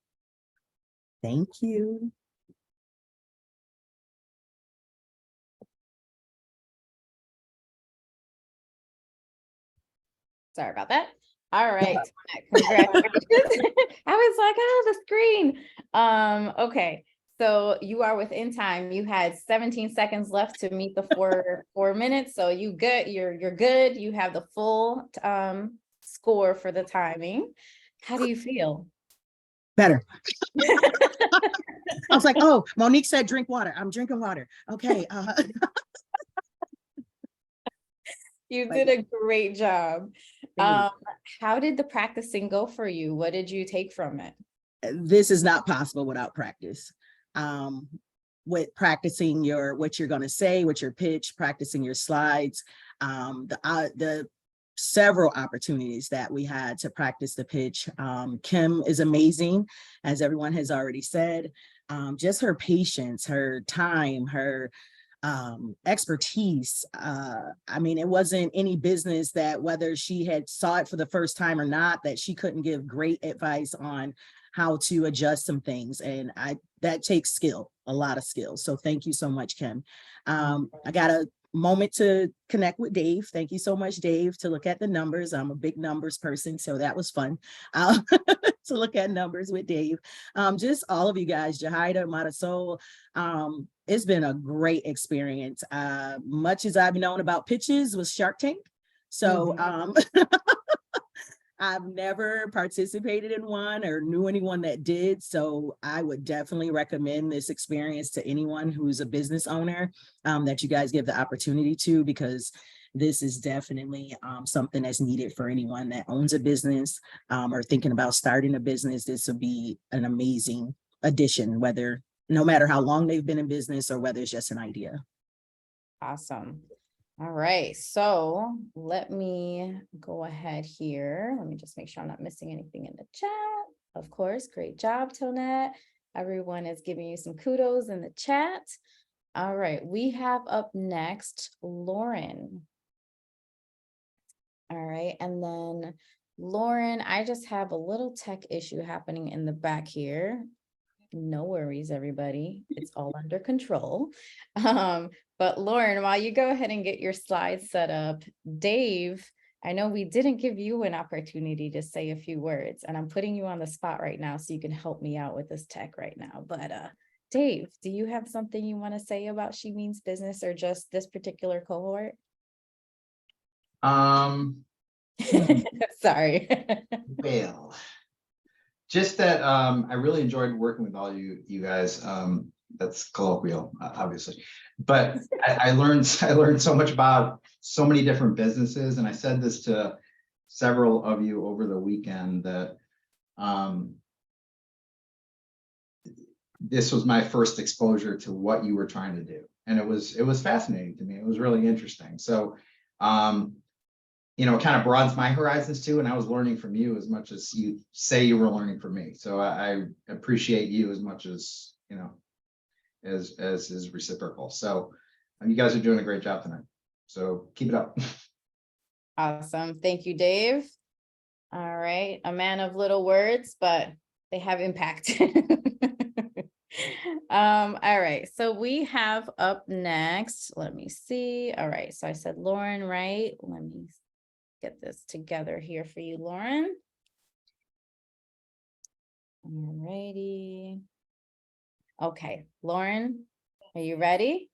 Thank you. Sorry about that. All right. Congratulations. I was like, oh, the screen. Okay. So you are within time. You had 17 seconds left to meet the 4 minutes. So you're good. You have the full score for the timing. How do you feel? Better. I was like, oh, Monique said drink water. I'm drinking water. Okay. You did a great job. How did the practicing go for you? What did you take from it? This is not possible without practice. With practicing what you're going to say, with your pitch, practicing your slides, the several opportunities that we had to practice the pitch. Kim is amazing, as everyone has already said. Just her patience, her time, her expertise. I mean, it wasn't any business that whether she had saw it for the first time or not, that she couldn't give great advice on how to adjust some things. And that takes skill, a lot of skill. So thank you so much, Kim. I got a moment to connect with Dave. Thank you so much, Dave, to look at the numbers. I'm a big numbers person, so that was fun to look at numbers with Dave. Just all of you guys, Jahida, Marisol, it's been a great experience. Much as I've known about pitches was Shark Tank. So I've never participated in one or knew anyone that did. So I would definitely recommend this experience to anyone who's a business owner, that you guys give the opportunity to, because this is definitely something that's needed for anyone that owns a business or thinking about starting a business. This would be an amazing addition, no matter how long they've been in business or whether it's just an idea. Awesome. All right, so let me go ahead here. Let me just make sure I'm not missing anything in the chat. Of course, great job, Tonette. Everyone is giving you some kudos in the chat. All right, we have up next, Lauren. All right, and then Lauren, I just have a little tech issue happening in the back here. No worries, everybody. It's all under control. But Lauren, while you go ahead and get your slides set up, Dave, I know we didn't give you an opportunity to say a few words, and I'm putting you on the spot right now so you can help me out with this tech right now. But Dave, do you have something you want to say about She Means Business or just this particular cohort? Sorry. Well, just that I really enjoyed working with all you guys. That's colloquial, obviously, but I learned so much about so many different businesses, and I said this to several of you over the weekend that this was my first exposure to what you were trying to do, and it was fascinating to me. It was really interesting. So you know, it kind of broadens my horizons too. And I was learning from you as much as you say you were learning from me. So I appreciate you as much as, you know, as is reciprocal. So you guys are doing a great job tonight. So keep it up. Awesome. Thank you, Dave. All right. A man of little words, but they have impact. All right. So we have up next, let me see. All right. So I said Lauren, right? Let me get this together here for you, Lauren. All righty. Okay, Lauren, are you ready?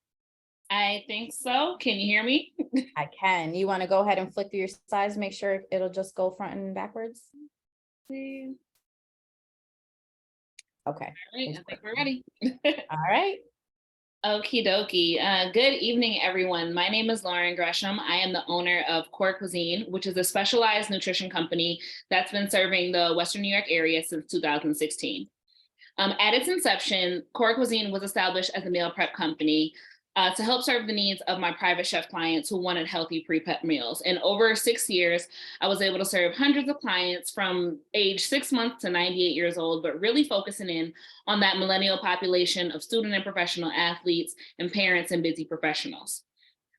I think so. Can you hear me? I can. You want to go ahead and flick through your slides, make sure it'll just go front and backwards? Okay. All right, I think we're ready. All right. Okie dokie. Good evening, everyone. My name is Lauren Gresham. I am the owner of Core Cuisine, which is a specialized nutrition company that's been serving the Western New York area since 2016. At its inception, Core Cuisine was established as a meal prep company to help serve the needs of my private chef clients who wanted healthy pre-prep meals. And over 6 years, I was able to serve hundreds of clients from age 6 months to 98 years old, but really focusing in on that millennial population of student and professional athletes and parents and busy professionals.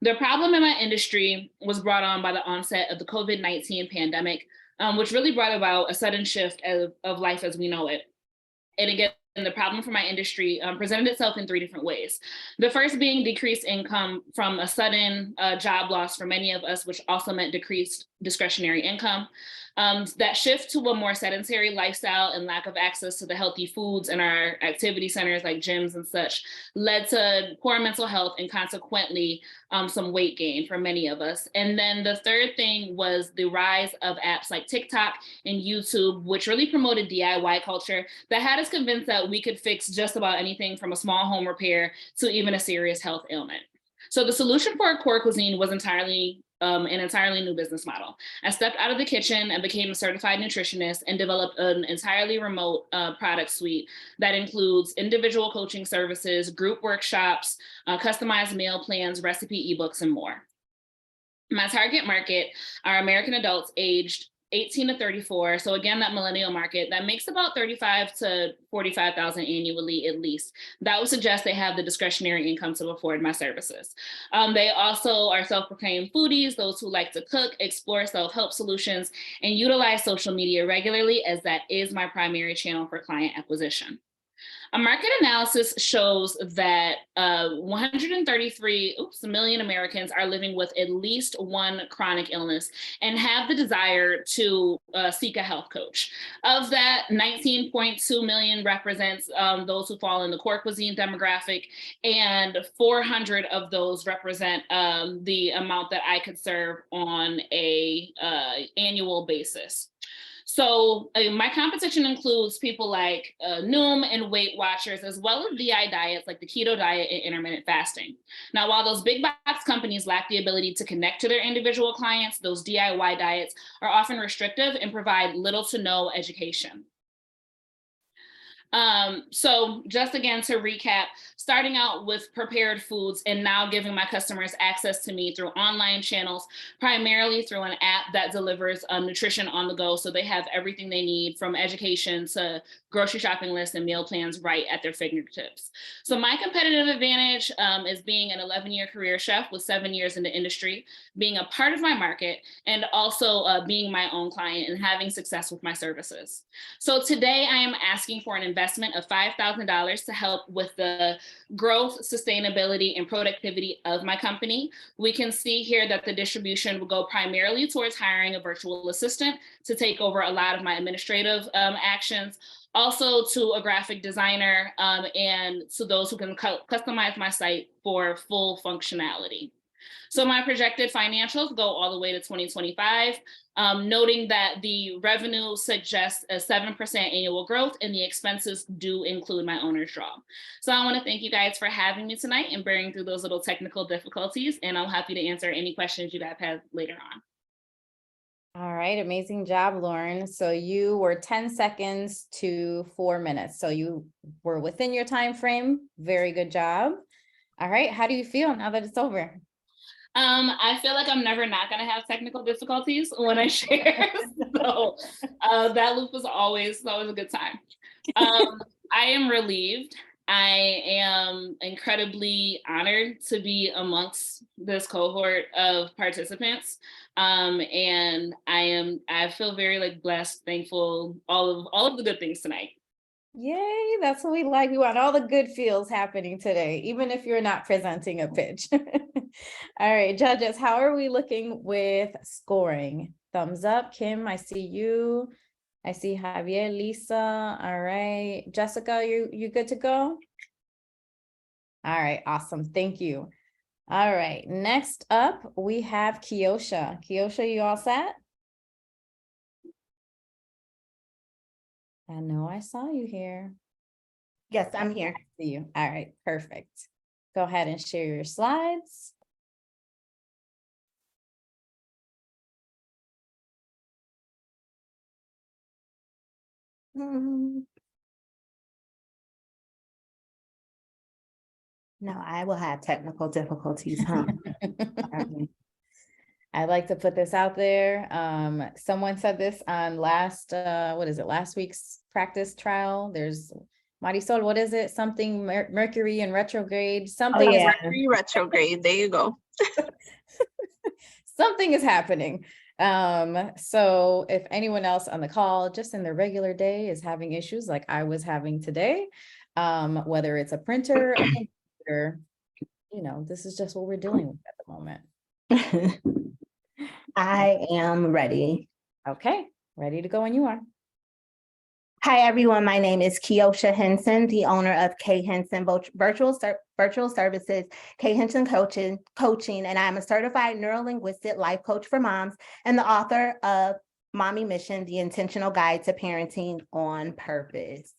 The problem in my industry was brought on by the onset of the COVID-19 pandemic, which really brought about a sudden shift of life as we know it. And again, the problem for my industry presented itself in 3 different ways. The first being decreased income from a sudden job loss for many of us, which also meant decreased discretionary income. That shift to a more sedentary lifestyle and lack of access to the healthy foods in our activity centers like gyms and such led to poor mental health and consequently some weight gain for many of us. And then the third thing was the rise of apps like TikTok and YouTube, which really promoted DIY culture that had us convinced that we could fix just about anything from a small home repair to even a serious health ailment. So the solution for Core Cuisine was an entirely new business model. I stepped out of the kitchen and became a certified nutritionist and developed an entirely remote product suite that includes individual coaching services, group workshops, customized meal plans, recipe ebooks, and more. My target market are American adults aged 18 to 34. So again, that millennial market, that makes about 35 to 45,000 annually at least. That would suggest they have the discretionary income to afford my services. They also are self-proclaimed foodies, those who like to cook, explore self-help solutions, and utilize social media regularly, as that is my primary channel for client acquisition. A market analysis shows that 133 million Americans are living with at least one chronic illness and have the desire to seek a health coach. Of that, 19.2 million represents those who fall in the core cuisine demographic, and 400 of those represent the amount that I could serve on a annual basis. So my competition includes people like Noom and Weight Watchers, as well as DI diets like the keto diet and intermittent fasting. Now, while those big box companies lack the ability to connect to their individual clients, those DIY diets are often restrictive and provide little to no education. So just again, to recap, starting out with prepared foods and now giving my customers access to me through online channels, primarily through an app that delivers nutrition on the go. So they have everything they need, from education to grocery shopping lists and meal plans, right at their fingertips. So my competitive advantage is being an 11-year career chef with 7 years in the industry, being a part of my market, and also being my own client and having success with my services. So today I am asking for an investment of $5,000 to help with the growth, sustainability, and productivity of my company. We can see here that the distribution will go primarily towards hiring a virtual assistant to take over a lot of my administrative actions, also to a graphic designer, and to those who can customize my site for full functionality. So my projected financials go all the way to 2025, noting that the revenue suggests a 7% annual growth and the expenses do include my owner's draw. So I want to thank you guys for having me tonight and bearing through those little technical difficulties, and I'm happy to answer any questions you guys have later on. All right, amazing job, Lauren. So you were 10 seconds to 4 minutes. So you were within your time frame. Very good job. All right, how do you feel now that it's over? I feel like I'm never not going to have technical difficulties when I share. So that loop was always a good time. I am relieved. I am incredibly honored to be amongst this cohort of participants. And I feel very blessed, thankful, all of the good things tonight. Yay, that's what we like. We want all the good feels happening today, even if you're not presenting a pitch. All right, judges, how are we looking with scoring? Thumbs up. Kim, I see you. I see Javier, Lisa. All right, Jessica, you good to go? All right, awesome. Thank you. All right, next up, we have Kiosha. Kiosha, you all set? I know I saw you here. Yes, I'm here. I see you. All right, perfect. Go ahead and share your slides. No, I will have technical difficulties, huh? I'd like to put this out there. Someone said this on last week's practice trial. There's Marisol, what is it? Something Mercury in retrograde. Something is Mercury retrograde. There you go. Something is happening. So if anyone else on the call, just in their regular day, is having issues like I was having today, whether it's a printer, a computer, this is just what we're dealing with at the moment. I am ready. Okay, ready to go when you are. Hi, everyone. My name is Kiosha Henson, the owner of K Henson Virtual Services, K Henson Coaching, and I'm a certified neurolinguistic life coach for moms and the author of Mommy Mission, The Intentional Guide to Parenting on Purpose.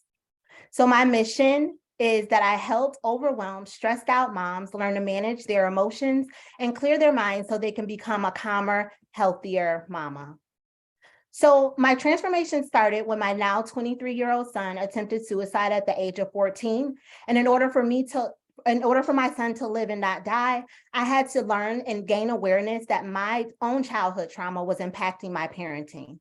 So my mission is that I help overwhelmed, stressed out moms learn to manage their emotions and clear their minds so they can become a calmer, healthier mama. So my transformation started when my now 23-year-old son attempted suicide at the age of 14. And in order for my son to live and not die, I had to learn and gain awareness that my own childhood trauma was impacting my parenting.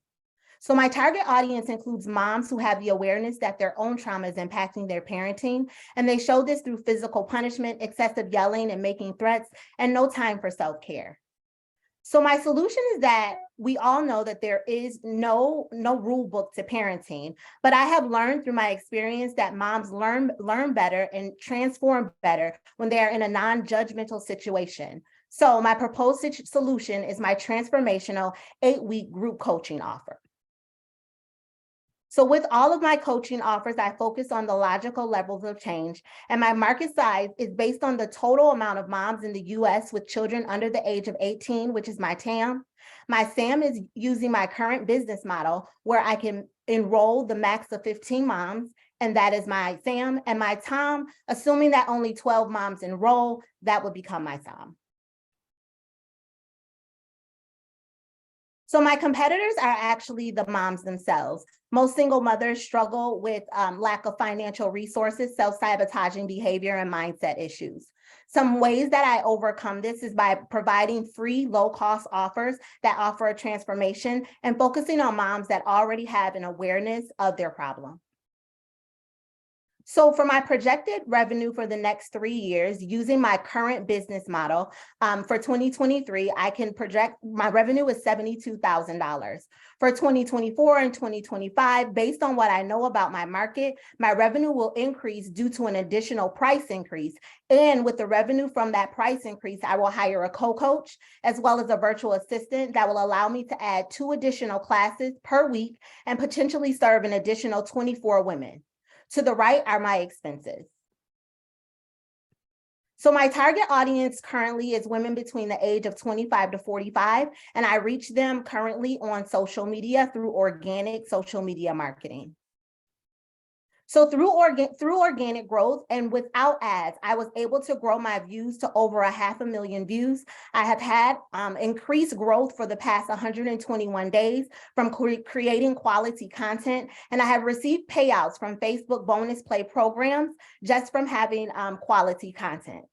So my target audience includes moms who have the awareness that their own trauma is impacting their parenting, and they show this through physical punishment, excessive yelling and making threats, and no time for self-care. So my solution is that we all know that there is no rule book to parenting, but I have learned through my experience that moms learn better and transform better when they are in a non-judgmental situation. So my proposed solution is my transformational 8-week group coaching offer. So with all of my coaching offers, I focus on the logical levels of change, and my market size is based on the total amount of moms in the US with children under the age of 18, which is my TAM. My SAM is using my current business model where I can enroll the max of 15 moms, and that is my SAM. And my TAM, assuming that only 12 moms enroll, that would become my TAM. So my competitors are actually the moms themselves. Most single mothers struggle with lack of financial resources, self-sabotaging behavior, and mindset issues. Some ways that I overcome this is by providing free, low-cost offers that offer a transformation and focusing on moms that already have an awareness of their problem. So for my projected revenue for the next 3 years, using my current business model, for 2023, I can project my revenue is $72,000. For 2024 and 2025, based on what I know about my market, my revenue will increase due to an additional price increase. And with the revenue from that price increase, I will hire a co-coach as well as a virtual assistant that will allow me to add 2 additional classes per week and potentially serve an additional 24 women. To the right are my expenses. So my target audience currently is women between the age of 25 to 45, and I reach them currently on social media through organic social media marketing. So through organic growth and without ads, I was able to grow my views to over 500,000 views. I have had increased growth for the past 121 days from creating quality content, and I have received payouts from Facebook bonus play programs just from having quality content.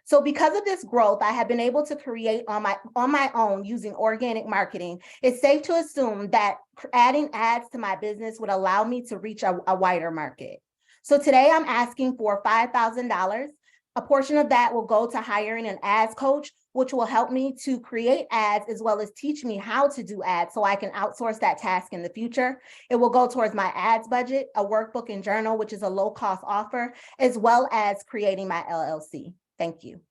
So because of this growth, I have been able to create on my own using organic marketing. It's safe to assume that adding ads to my business would allow me to reach a wider market. So today I'm asking for $5,000. A portion of that will go to hiring an ads coach, which will help me to create ads as well as teach me how to do ads so I can outsource that task in the future. It will go towards my ads budget, a workbook and journal, which is a low-cost offer, as well as creating my LLC. Thank you.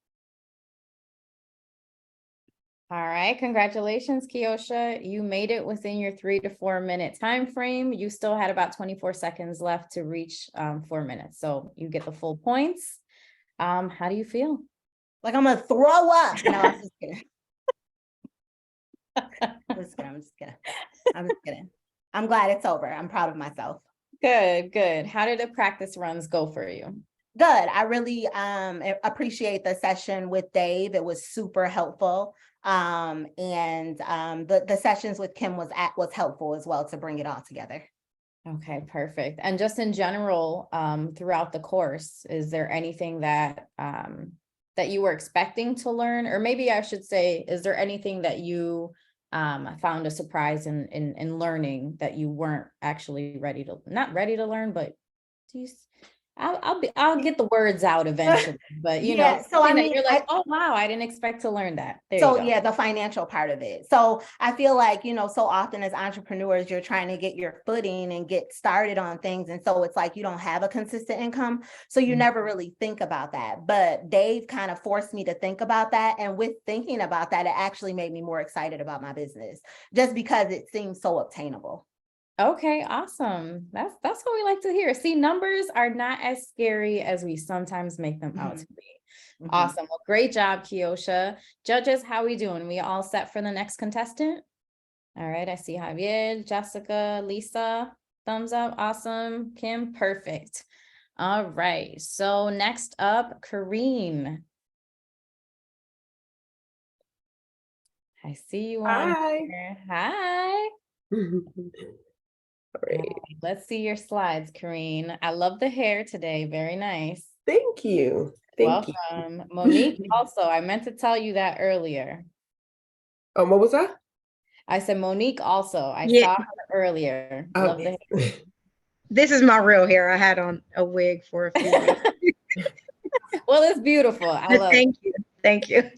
All right, congratulations, Kiosha. You made it within your 3 to 4 minute time frame. You still had about 24 seconds left to reach 4 minutes. So you get the full points. How do you feel? Like I'm gonna throw up. No, I'm just kidding. I'm just kidding. I'm glad it's over. I'm proud of myself. Good. How did the practice runs go for you? Good. I really appreciate the session with Dave. It was super helpful. The sessions with Kim was helpful as well to bring it all together. Okay, perfect. And just in general, throughout the course, is there anything that that you were expecting to learn? Or maybe I should say, is there anything that you found a surprise in learning that you weren't actually not ready to learn, but I'll get the words out eventually, but you know, so I mean, you're like, oh wow, I didn't expect to learn that. So yeah, the financial part of it. So I feel like, so often as entrepreneurs, you're trying to get your footing and get started on things. And so it's like, you don't have a consistent income. So you never really think about that. But Dave kind of forced me to think about that. And with thinking about that, it actually made me more excited about my business just because it seems so obtainable. Okay, awesome. That's what we like to hear. See, numbers are not as scary as we sometimes make them out to be. Awesome. Well, great job, Kiosha. Judges, how we doing? We all set for the next contestant? All right, I see Javier, Jessica, Lisa, thumbs up. Awesome. Kim, perfect. All right, so next up, Kareen. I see you on here. Hi. All right. Let's see your slides, Kareen. I love the hair today. Very nice. Thank you. Welcome. Monique, also, I meant to tell you that earlier. What was that? I said Monique also. I Yeah. saw her earlier. Love the Okay. This is my real hair. I had on a wig for a few weeks. Well, it's beautiful. I love it. Thank you. Thank you.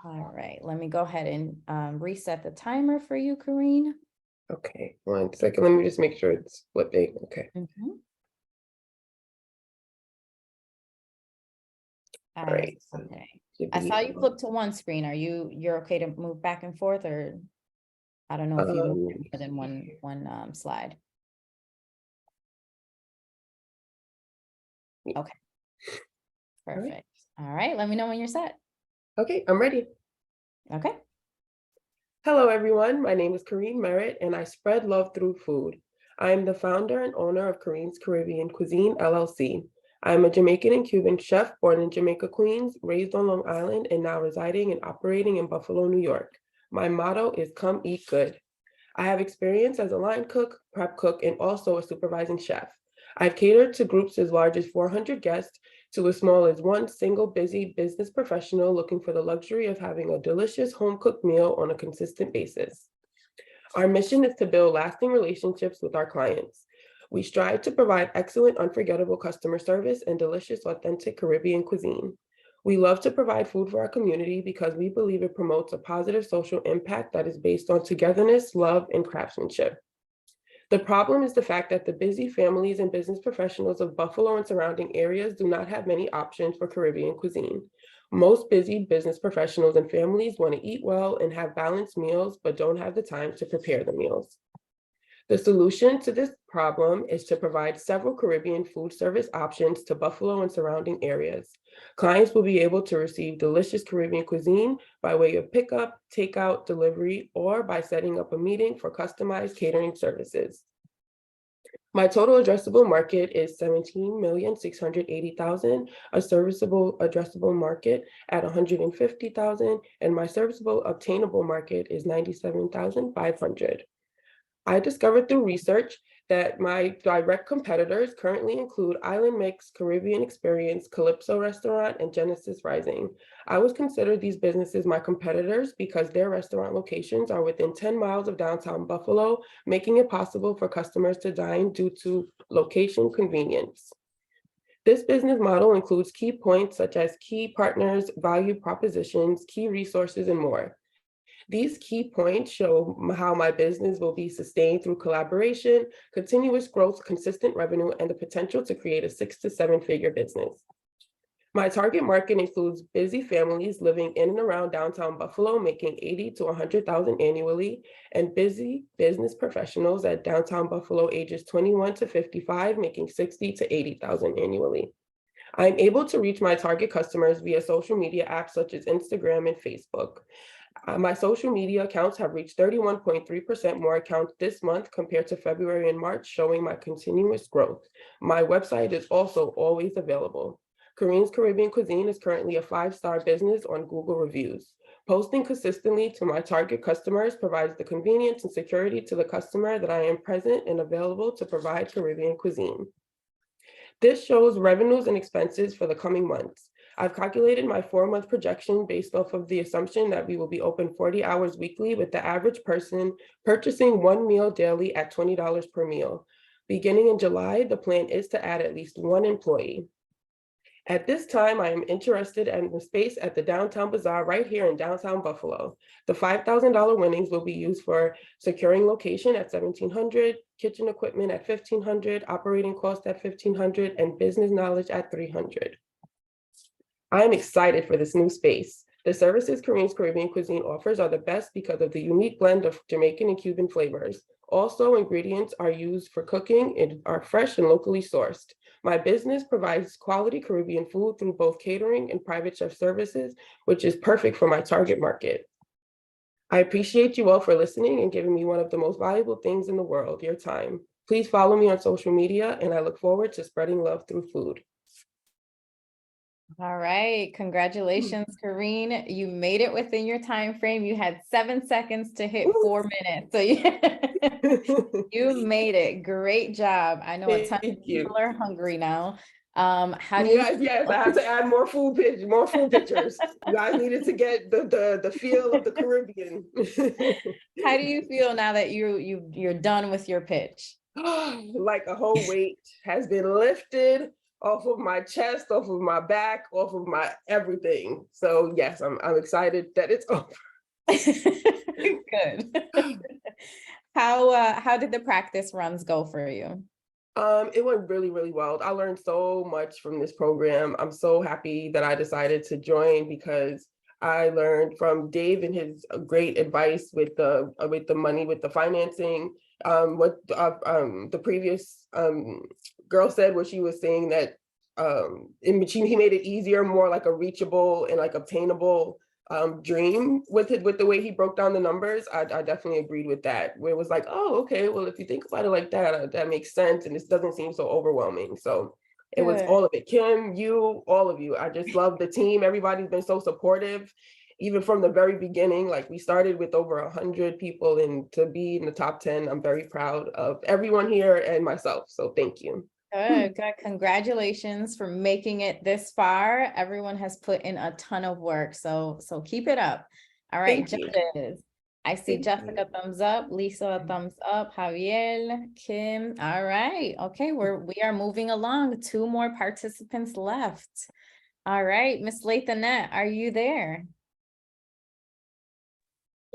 All right, let me go ahead and reset the timer for you, Kareen. Okay, 1 second. Let me just make sure it's flipping. Okay. All right. Okay. I saw you flip to one screen. You're okay to move back and forth, or I don't know if you move more than one slide. Okay. Perfect. All right, let me know when you're set. Okay, I'm ready. Okay. Hello, everyone. My name is Kareen Merritt, and I spread love through food. I am the founder and owner of Kareen's Caribbean Cuisine, LLC. I am a Jamaican and Cuban chef born in Jamaica, Queens, raised on Long Island, and now residing and operating in Buffalo, New York. My motto is come eat good. I have experience as a line cook, prep cook, and also a supervising chef. I've catered to groups as large as 400 guests to as small as one single busy business professional looking for the luxury of having a delicious home-cooked meal on a consistent basis. Our mission is to build lasting relationships with our clients. We strive to provide excellent, unforgettable customer service and delicious, authentic Caribbean cuisine. We love to provide food for our community because we believe it promotes a positive social impact that is based on togetherness, love, and craftsmanship. The problem is the fact that the busy families and business professionals of Buffalo and surrounding areas do not have many options for Caribbean cuisine. Most busy business professionals and families want to eat well and have balanced meals, but don't have the time to prepare the meals. The solution to this problem is to provide several Caribbean food service options to Buffalo and surrounding areas. Clients will be able to receive delicious Caribbean cuisine by way of pickup, takeout, delivery, or by setting up a meeting for customized catering services. My total addressable market is 17,680,000, a serviceable addressable market at 150,000, and my serviceable obtainable market is 97,500. I discovered through research that my direct competitors currently include Island Mix, Caribbean Experience, Calypso Restaurant, and Genesis Rising. I would consider these businesses my competitors because their restaurant locations are within 10 miles of downtown Buffalo, making it possible for customers to dine due to location convenience. This business model includes key points such as key partners, value propositions, key resources, and more. These key points show how my business will be sustained through collaboration, continuous growth, consistent revenue, and the potential to create a 6 to 7 figure business. My target market includes busy families living in and around downtown Buffalo, making 80 to 100,000 annually, and busy business professionals at downtown Buffalo ages 21 to 55, making 60 to 80,000 annually. I'm able to reach my target customers via social media apps such as Instagram and Facebook. My social media accounts have reached 31.3% more accounts this month compared to February and March, showing my continuous growth. My website is also always available. Kareen's Caribbean Cuisine is currently a 5-star business on Google reviews. Posting consistently to my target customers provides the convenience and security to the customer that I am present and available to provide Caribbean cuisine. This shows revenues and expenses for the coming months. I've calculated my 4-month projection based off of the assumption that we will be open 40 hours weekly with the average person purchasing 1 meal daily at $20 per meal. Beginning in July, the plan is to add at least 1 employee. At this time, I am interested in the space at the Downtown Bazaar right here in downtown Buffalo. The $5,000 winnings will be used for securing location at $1,700, kitchen equipment at $1,500, operating cost at $1,500, and business knowledge at $300. I am excited for this new space. The services Kareen's Caribbean Cuisine offers are the best because of the unique blend of Jamaican and Cuban flavors. Also, ingredients are used for cooking and are fresh and locally sourced. My business provides quality Caribbean food through both catering and private chef services, which is perfect for my target market. I appreciate you all for listening and giving me one of the most valuable things in the world, your time. Please follow me on social media, and I look forward to spreading love through food. All right, congratulations, Kareen. You made it within your time frame. You had 7 seconds to hit 4 minutes. So you made it. Great job. I know a ton of people are hungry now. How do you, Yes, I have to add more food pictures. You guys needed to get the feel of the Caribbean. how do you feel now that you're done with your pitch? Like a whole weight has been lifted off of my chest, off of my back, off of my everything. So yes, I'm excited that it's over. Good. How did the practice runs go for you? It went really, really well. I learned so much from this program. I'm so happy that I decided to join because I learned from Dave and his great advice with the money, with the financing. What the previous girl said, what she was saying that he made it easier, more like a reachable and like obtainable dream with it, with the way he broke down the numbers. I definitely agreed with that, where it was like, oh, okay, well, if you think about it like that, that makes sense, and this doesn't seem so overwhelming. So it was all of it. Kim, you, all of you. I just love the team. Everybody's been so supportive, even from the very beginning. Like, we started with over 100 people, and to be in the top 10, I'm very proud of everyone here and myself. So thank you. Good. Congratulations for making it this far. Everyone has put in a ton of work, so keep it up. All right, judges. I see Jessica thumbs up, Lisa thumbs up, Javier, Kim. All right. Okay, we are moving along. 2 more participants left. All right, Miss Lathanette, are you there?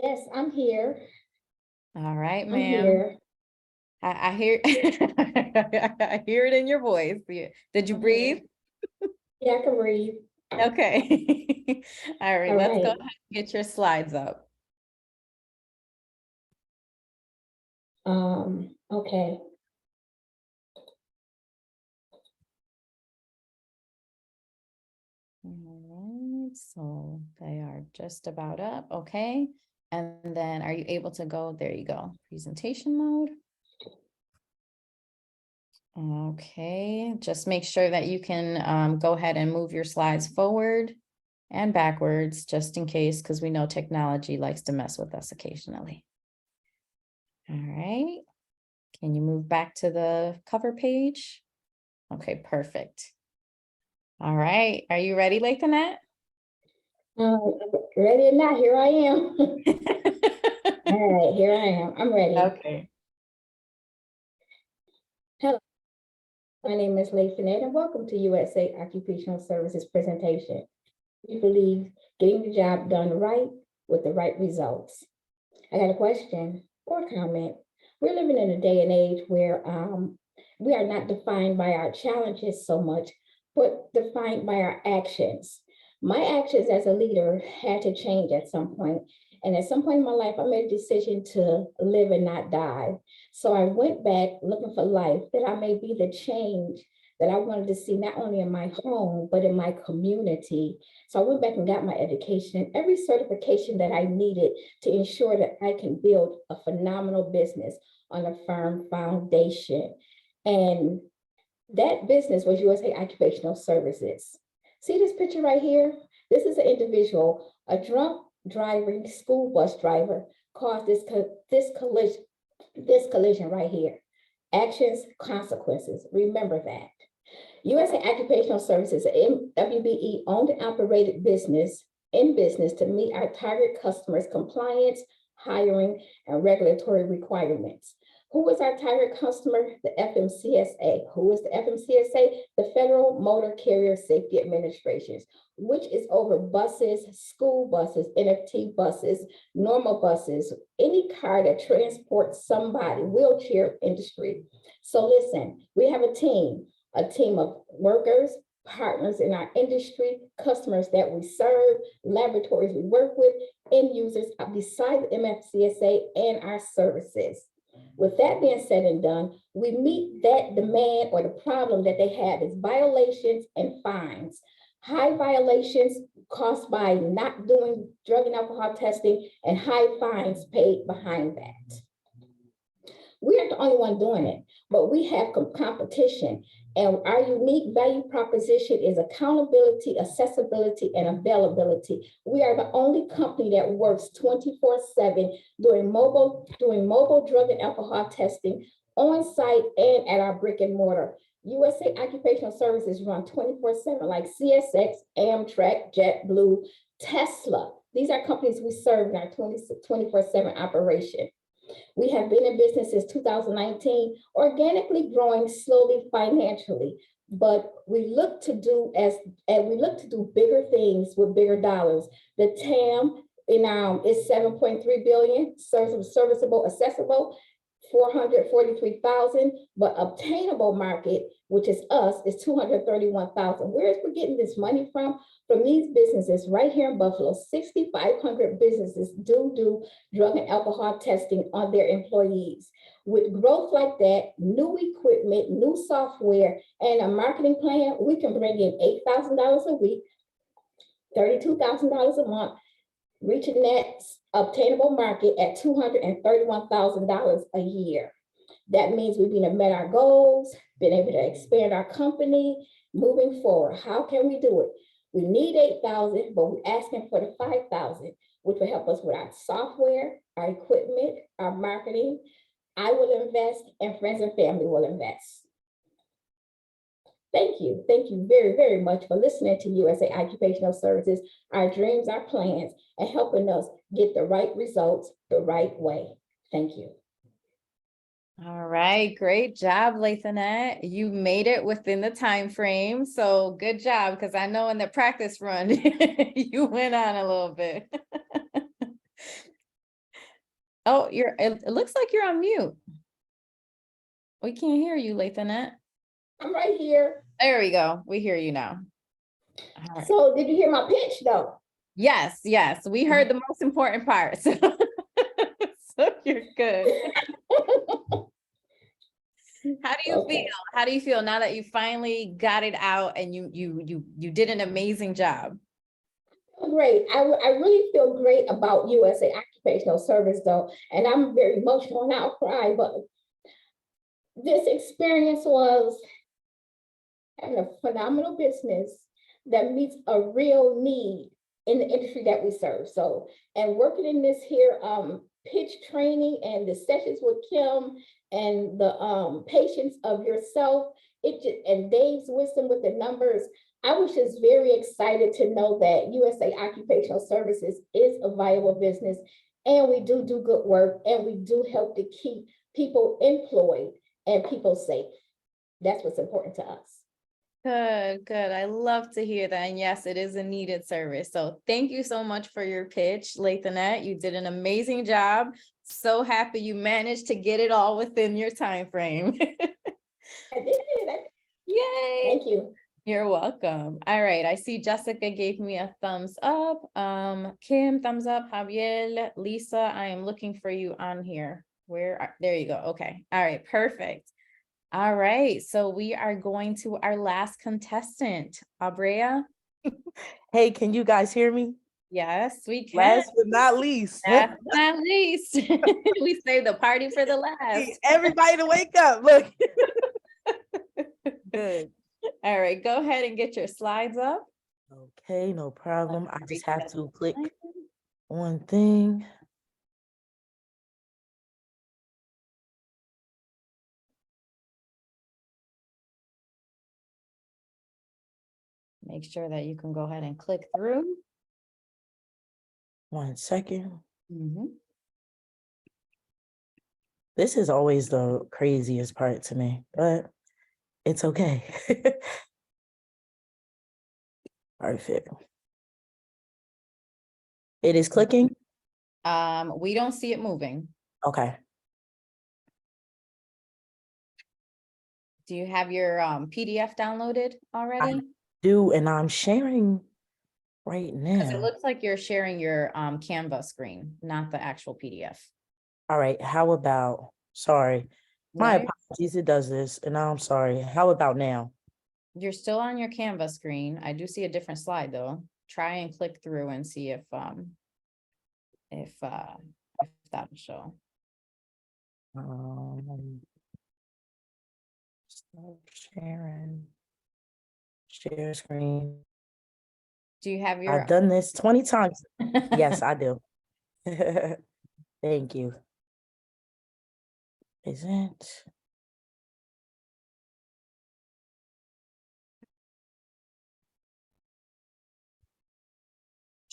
Yes, I'm here. All right, I'm ma'am. here. I hear I hear it in your voice. Did you breathe? Yeah, I can breathe. Okay. All right, let's go ahead and get your slides up. Okay. All right, so they are just about up. Okay. And then are you able to go? There you go. Presentation mode. Okay, just make sure that you can go ahead and move your slides forward and backwards, just in case, because we know technology likes to mess with us occasionally. All right, can you move back to the cover page? Okay, perfect. All right, are you ready, Lathanette? Ready or not, here I am. All right, here I am. I'm ready. Okay. Hello, my name is Lathanette, and welcome to USA Occupational Services presentation. We believe getting the job done right with the right results. I got a question or comment. We're living in a day and age where we are not defined by our challenges so much, but defined by our actions. My actions as a leader had to change at some point. And at some point in my life, I made a decision to live and not die. So I went back looking for life, that I may be the change that I wanted to see, not only in my home, but in my community. So I went back and got my education, every certification that I needed to ensure that I can build a phenomenal business on a firm foundation. And that business was USA Occupational Services. See this picture right here? This is an individual, a drunk driving school bus driver, caused this collision right here. Actions, consequences. Remember that. USA Occupational Services, WBE, owned and operated business to meet our target customers' compliance, hiring, and regulatory requirements. Who is our target customer? The FMCSA. Who is the FMCSA? The Federal Motor Carrier Safety Administration, which is over buses, school buses, NFT buses, normal buses, any car that transports somebody, wheelchair industry. So listen, we have a team of workers, partners in our industry, customers that we serve, laboratories we work with, end users besides the MFCSA and our services. With that being said and done, we meet that demand or the problem that they have is violations and fines. High violations caused by not doing drug and alcohol testing, and high fines paid behind that. We aren't the only one doing it, but we have competition. And our unique value proposition is accountability, accessibility, and availability. We are the only company that works 24/7 doing mobile drug and alcohol testing on site and at our brick and mortar. USA Occupational Services run 24/7 like CSX, Amtrak, JetBlue, Tesla. These are companies we serve in our 24/7 operation. We have been in business since 2019, organically growing slowly financially, but we look to do bigger things with bigger dollars. The TAM is 7.3 billion, serviceable, accessible, 443,000, but obtainable market, which is us, is 231,000. Where is we getting this money from? From these businesses right here in Buffalo. 6,500 businesses do drug and alcohol testing on their employees. With growth like that, new equipment, new software, and a marketing plan, we can bring in $8,000 a week, $32,000 a month, reaching that obtainable market at $231,000 a year. That means we've met our goals, been able to expand our company, moving forward. How can we do it? We need 8,000, but we're asking for the 5,000, which will help us with our software, our equipment, our marketing. I will invest, and friends and family will invest. Thank you. Thank you very, very much for listening to USA Occupational Services, our dreams, our plans, and helping us get the right results the right way. Thank you. All right, great job, Lathanette. You made it within the time frame, so good job, because I know in the practice run, you went on a little bit. Oh, it looks like you're on mute. We can't hear you, Lathanette. I'm right here. There we go. We hear you now. All right. So did you hear my pitch though? Yes, we heard the most important part. So, so you're good. How do you feel? How do you feel now that you finally got it out and you did an amazing job? Great. I really feel great about USA Occupational Service though, and I'm very emotional and I'll cry, but this experience was having a phenomenal business that meets a real need in the industry that we serve. So, and working in this here pitch training and the sessions with Kim and the patience of yourself, and Dave's wisdom with the numbers, I was just very excited to know that USA Occupational Services is a viable business, and we do good work, and we do help to keep people employed and people safe. That's what's important to us. Good. I love to hear that. And yes, it is a needed service. So thank you so much for your pitch, Lathanette. You did an amazing job. So happy you managed to get it all within your time frame. I did. Yay. Thank you. You're welcome. All right. I see Jessica gave me a thumbs up. Kim, thumbs up. Javier, Lisa, I am looking for you on here. There you go. Okay. All right. Perfect. All right. So we are going to our last contestant, Abrea. Hey, can you guys hear me? Yes, we can. Last but not least. Last but not least. We saved the party for the last. Everybody to wake up. Look. Good. All right, go ahead and get your slides up. Okay, no problem. I just have to click one thing. Make sure that you can go ahead and click through. 1 second. Mm-hmm. This is always the craziest part to me, but it's okay. Perfect. It is clicking? We don't see it moving. Okay. Do you have your PDF downloaded already? I do, and I'm sharing right Because it now. looks like you're sharing your Canva screen, not the actual PDF. All right, how about, sorry, my apologies, it does this, and I'm sorry. How about now? You're still on your Canva screen. I do see a different slide though. Try and click through and see if that'll show. Start sharing. Share screen. Do you have your? I've done this 20 times. Yes, I do. Thank you. Isn't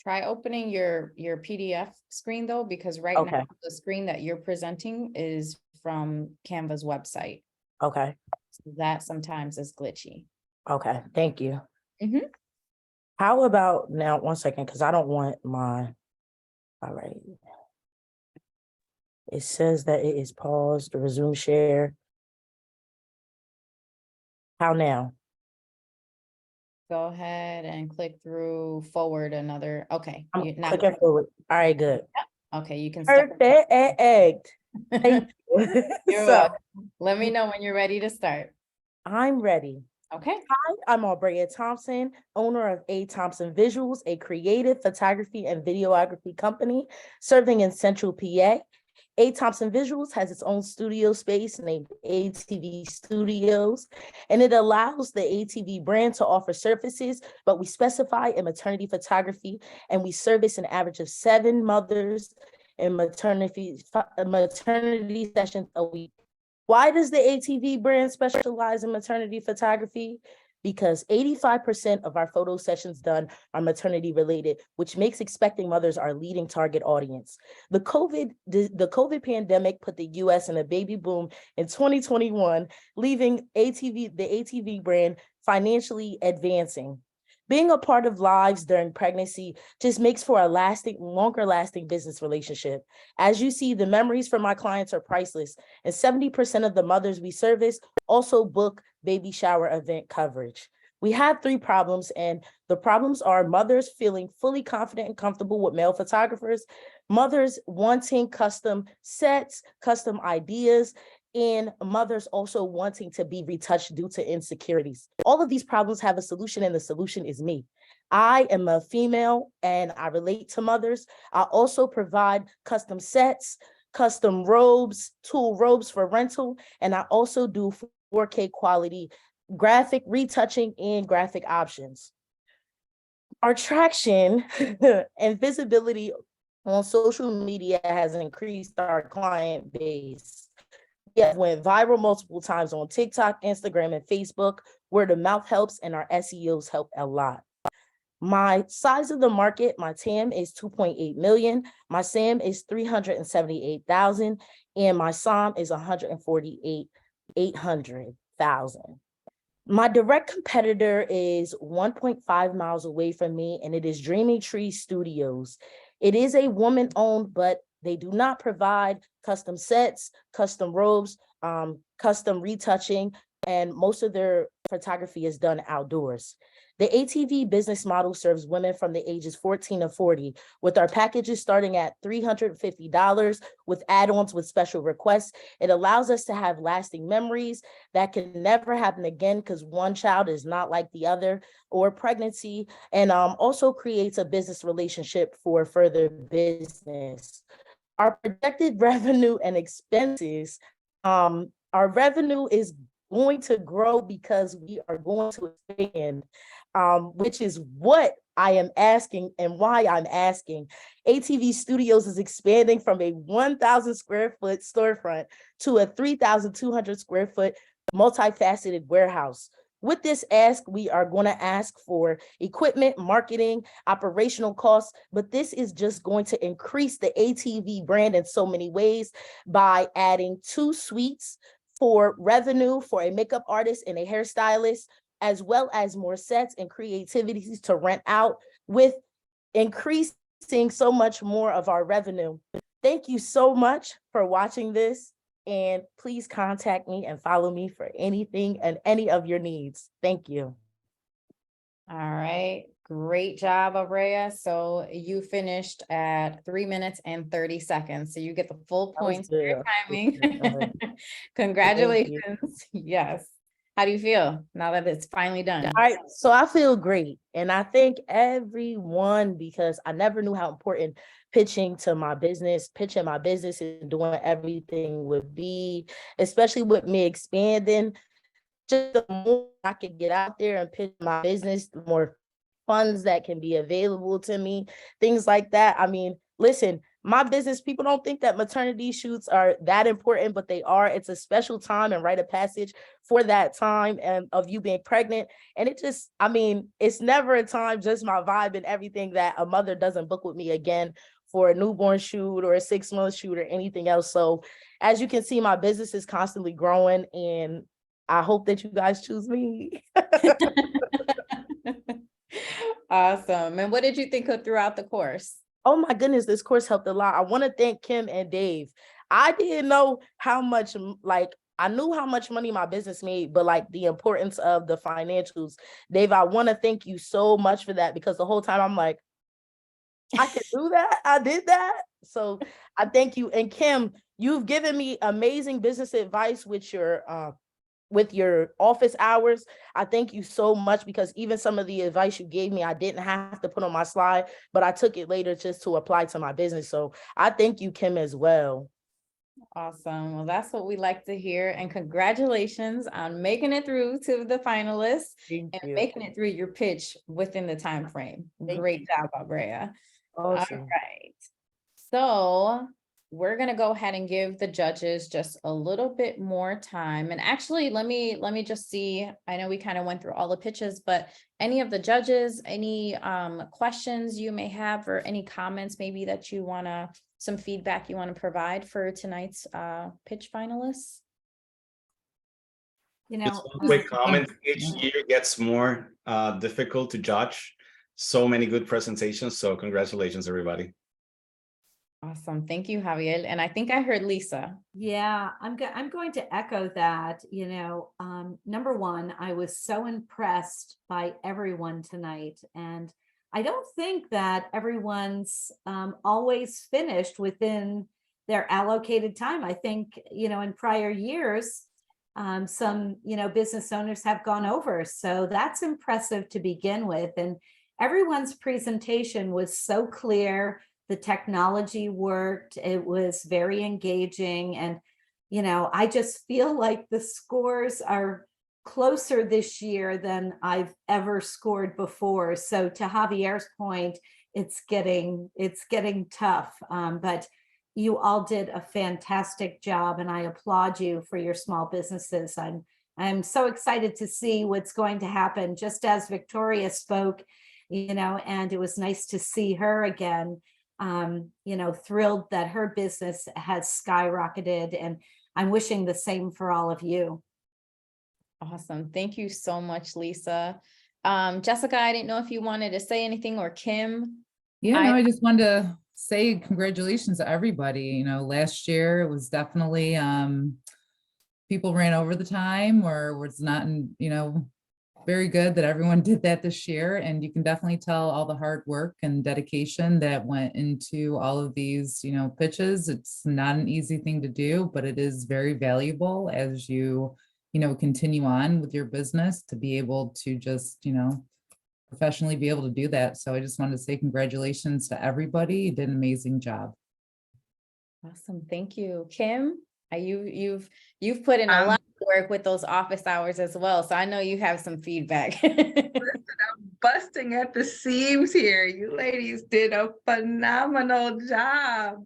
Try opening your PDF screen though, because right Okay. now the screen that you're presenting is from Canva's website. Okay. So that sometimes is glitchy. Okay. Thank you. Mhm. How about now, 1 second, because I don't want my, all right. It says that it is paused, resume share. How now? Go ahead and click through forward another, okay. I'm Now, clicking forward. All right, good. okay, you can start. Perfect. Thank you. You're So welcome. Let me know when you're ready to start. I'm ready. Okay. Hi, I'm Aubrey Thompson, owner of A. Thompson Visuals, a creative photography and videography company serving in Central PA. A. Thompson Visuals has its own studio space named ATV Studios, and it allows the ATV brand to offer services, but we specify in maternity photography, and we service an average of 7 mothers in maternity sessions a week. Why does the ATV brand specialize in maternity photography? Because 85% of our photo sessions done are maternity related, which makes expecting mothers our leading target audience. The COVID pandemic put the US in a baby boom in 2021, leaving the ATV brand financially advancing. Being a part of lives during pregnancy just makes for a longer lasting business relationship. As you see, the memories from my clients are priceless, and 70% of the mothers we service also book baby shower event coverage. We have 3 problems, and the problems are mothers feeling fully confident and comfortable with male photographers, mothers wanting custom sets, custom ideas, and mothers also wanting to be retouched due to insecurities. All of these problems have a solution, and the solution is me. I am a female and I relate to mothers. I also provide custom sets, custom robes, tulle robes for rental, and I also do 4K quality graphic retouching and graphic options. Our traction and visibility on social media has increased our client base. We have went viral multiple times on TikTok, Instagram, and Facebook. Word of mouth helps, and our SEOs help a lot. My size of the market, my TAM is 2.8 million. My SAM is 378,000, and my SOM is 148,800,000. My direct competitor is 1.5 miles away from me, and it is Dreaming Tree Studios. It is a woman-owned, but they do not provide custom sets, custom robes, custom retouching, and most of their photography is done outdoors. The ATV business model serves women from the ages 14 to 40, with our packages starting at $350 with add-ons with special requests. It allows us to have lasting memories that can never happen again because one child is not like the other, or pregnancy, and also creates a business relationship for further business. Our projected revenue and expenses, our revenue is going to grow because we are going to expand, which is what I am asking and why I'm asking. ATV Studios is expanding from a 1,000 square foot storefront to a 3,200 square foot multifaceted warehouse. With this ask, we are going to ask for equipment, marketing, operational costs, but this is just going to increase the ATV brand in so many ways by adding 2 suites for revenue for a makeup artist and a hairstylist, as well as more sets and creativities to rent out, with increasing so much more of our revenue. Thank you so much for watching this, and please contact me and follow me for anything and any of your needs. Thank you. All right, great job, Abrea. So you finished at 3 minutes and 30 seconds. So you get the full points for your timing. Congratulations. Yes. How do you feel now that it's finally done? All right, so I feel great. And I thank everyone, because I never knew how important pitching my business and doing everything would be, especially with me expanding. Just the more I can get out there and pitch my business, the more funds that can be available to me, things like that. I mean, listen, my business, people don't think that maternity shoots are that important, but they are. It's a special time and rite of passage for that time and of you being pregnant. And it just, I mean, it's never a time, just my vibe and everything, that a mother doesn't book with me again for a newborn shoot or a 6-month shoot or anything else. So as you can see, my business is constantly growing, and I hope that you guys choose me. Awesome. And what did you think of throughout the course? Oh my goodness, this course helped a lot. I want to thank Kim and Dave. I didn't know how much, I knew how much money my business made, but like the importance of the financials. Dave, I want to thank you so much for that, because the whole time I'm like, I can do that. I did that. So I thank you. And Kim, you've given me amazing business advice with your office hours. I thank you so much, because even some of the advice you gave me, I didn't have to put on my slide, but I took it later just to apply to my business. So I thank you, Kim, as well. Awesome. Well, that's what we like to hear. And congratulations on making it through to the finalists and making it through your pitch within the time frame. Great job, Abrea. Awesome. All right. So we're going to go ahead and give the judges just a little bit more time. And actually, let me just see. I know we kind of went through all the pitches, but any of the judges, any questions you may have, or any comments maybe that you want to, some feedback you want to provide for tonight's pitch finalists? You Just know, one quick comment. Each year gets more difficult to judge. So many good presentations. So congratulations, everybody. Awesome. Thank you, Javier. And I think I heard Lisa. Yeah, I'm going to echo that. You know, number one, I was so impressed by everyone tonight. And I don't think that everyone's always finished within their allocated time. I think, you know, in prior years, some, you know, business owners have gone over. So that's impressive to begin with. And everyone's presentation was so clear. The technology worked. It was very engaging. And, you know, I just feel like the scores are closer this year than I've ever scored before. So to Javier's point, it's getting tough. But you all did a fantastic job, and I applaud you for your small businesses. I'm so excited to see what's going to happen. Just as Victoria spoke, you know, and it was nice to see her again. You know, thrilled that her business has skyrocketed, and I'm wishing the same for all of you. Awesome. Thank you so much, Lisa. Jessica, I didn't know if you wanted to say anything, or Kim. Yeah, I just wanted to say congratulations to everybody. You know, last year it was definitely people ran over the time, or was not, you know, very good that everyone did that this year. And you can definitely tell all the hard work and dedication that went into all of these, you know, pitches. It's not an easy thing to do, but it is very valuable as you know, continue on with your business, to be able to just, you know, professionally be able to do that. So I just wanted to say congratulations to everybody. You did an amazing job. Awesome. Thank you. Kim, you've put in a lot of work with those office hours as well. So I know you have some feedback. Listen, I'm busting at the seams here. You ladies did a phenomenal job.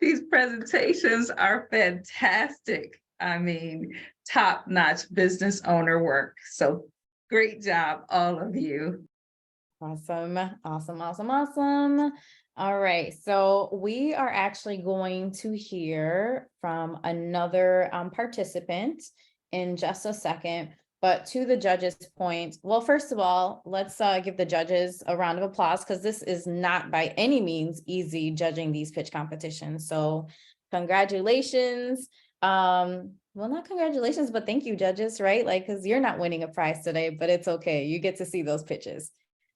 These presentations are fantastic. I mean, top-notch business owner work. So great job, all of you. Awesome. Awesome. Awesome. Awesome. All right. So we are actually going to hear from another participant in just a second. But to the judges' point, well, first of all, let's give the judges a round of applause, because this is not by any means easy judging these pitch competitions. So congratulations. Well, not congratulations, but thank you, judges, right? Like, because you're not winning a prize today, but it's okay. You get to see those pitches.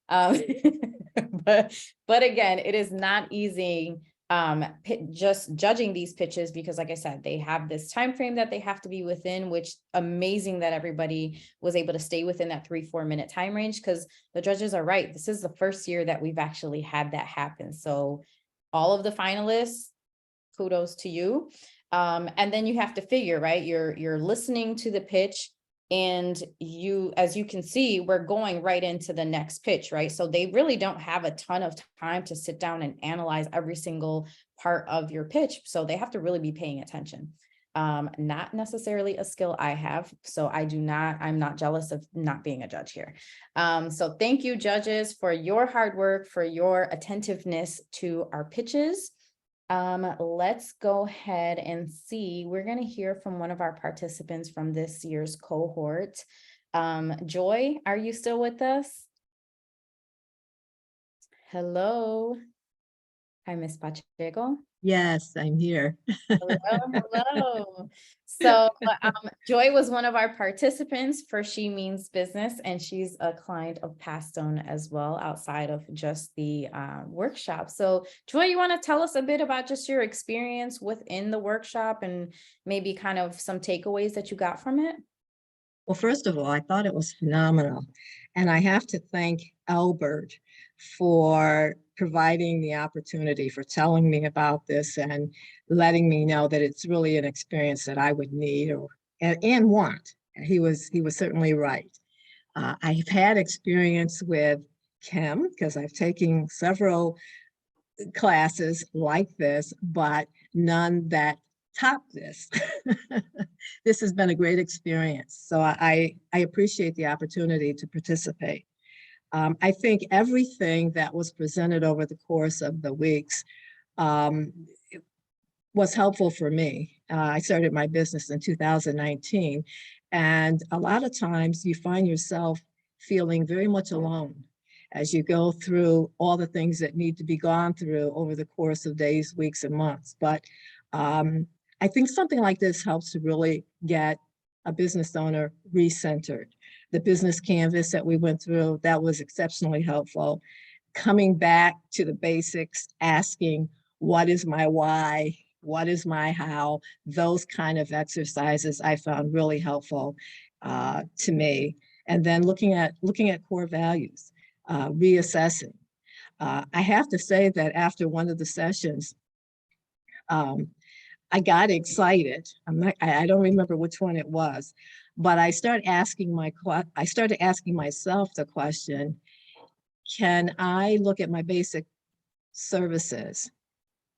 But again, it is not easy just judging these pitches, because like I said, they have this time frame that they have to be within, which amazing that everybody was able to stay within that 3-4 minute time range, because the judges are right. This is the first year that we've actually had that happen. So all of the finalists, kudos to you. And then you have to figure, right? You're listening to the pitch. And as you can see, we're going right into the next pitch, right? So they really don't have a ton of time to sit down and analyze every single part of your pitch. So they have to really be paying attention. Not necessarily a skill I have. So I'm not jealous of not being a judge here. So thank you, judges, for your hard work, for your attentiveness to our pitches. Let's go ahead and see. We're going to hear from one of our participants from this year's cohort. Joy, are you still with us? Hello. Hi, Miss Pacheco. Yes, I'm here. Hello. So Joy was one of our participants for She Means Business, and she's a client of Pastone as well, outside of just the workshop. So Joy, you want to tell us a bit about just your experience within the workshop and maybe kind of some takeaways that you got from it? Well, first of all, I thought it was phenomenal. And I have to thank Albert for providing the opportunity, for telling me about this and letting me know that it's really an experience that I would need and want. He was certainly right. I've had experience with Kim because I've taken several classes like this, but none that top this. This has been a great experience. So I appreciate the opportunity to participate. I think everything that was presented over the course of the weeks was helpful for me. I started my business in 2019, and a lot of times you find yourself feeling very much alone as you go through all the things that need to be gone through over the course of days, weeks, and months. But I think something like this helps to really get a business owner recentered. The business canvas that we went through, that was exceptionally helpful. Coming back to the basics, asking, what is my why? What is my how? Those kind of exercises I found really helpful to me. And then looking at core values, reassessing. I have to say that after one of the sessions, I got excited. I don't remember which one it was, but I started asking myself the question, can I look at my basic services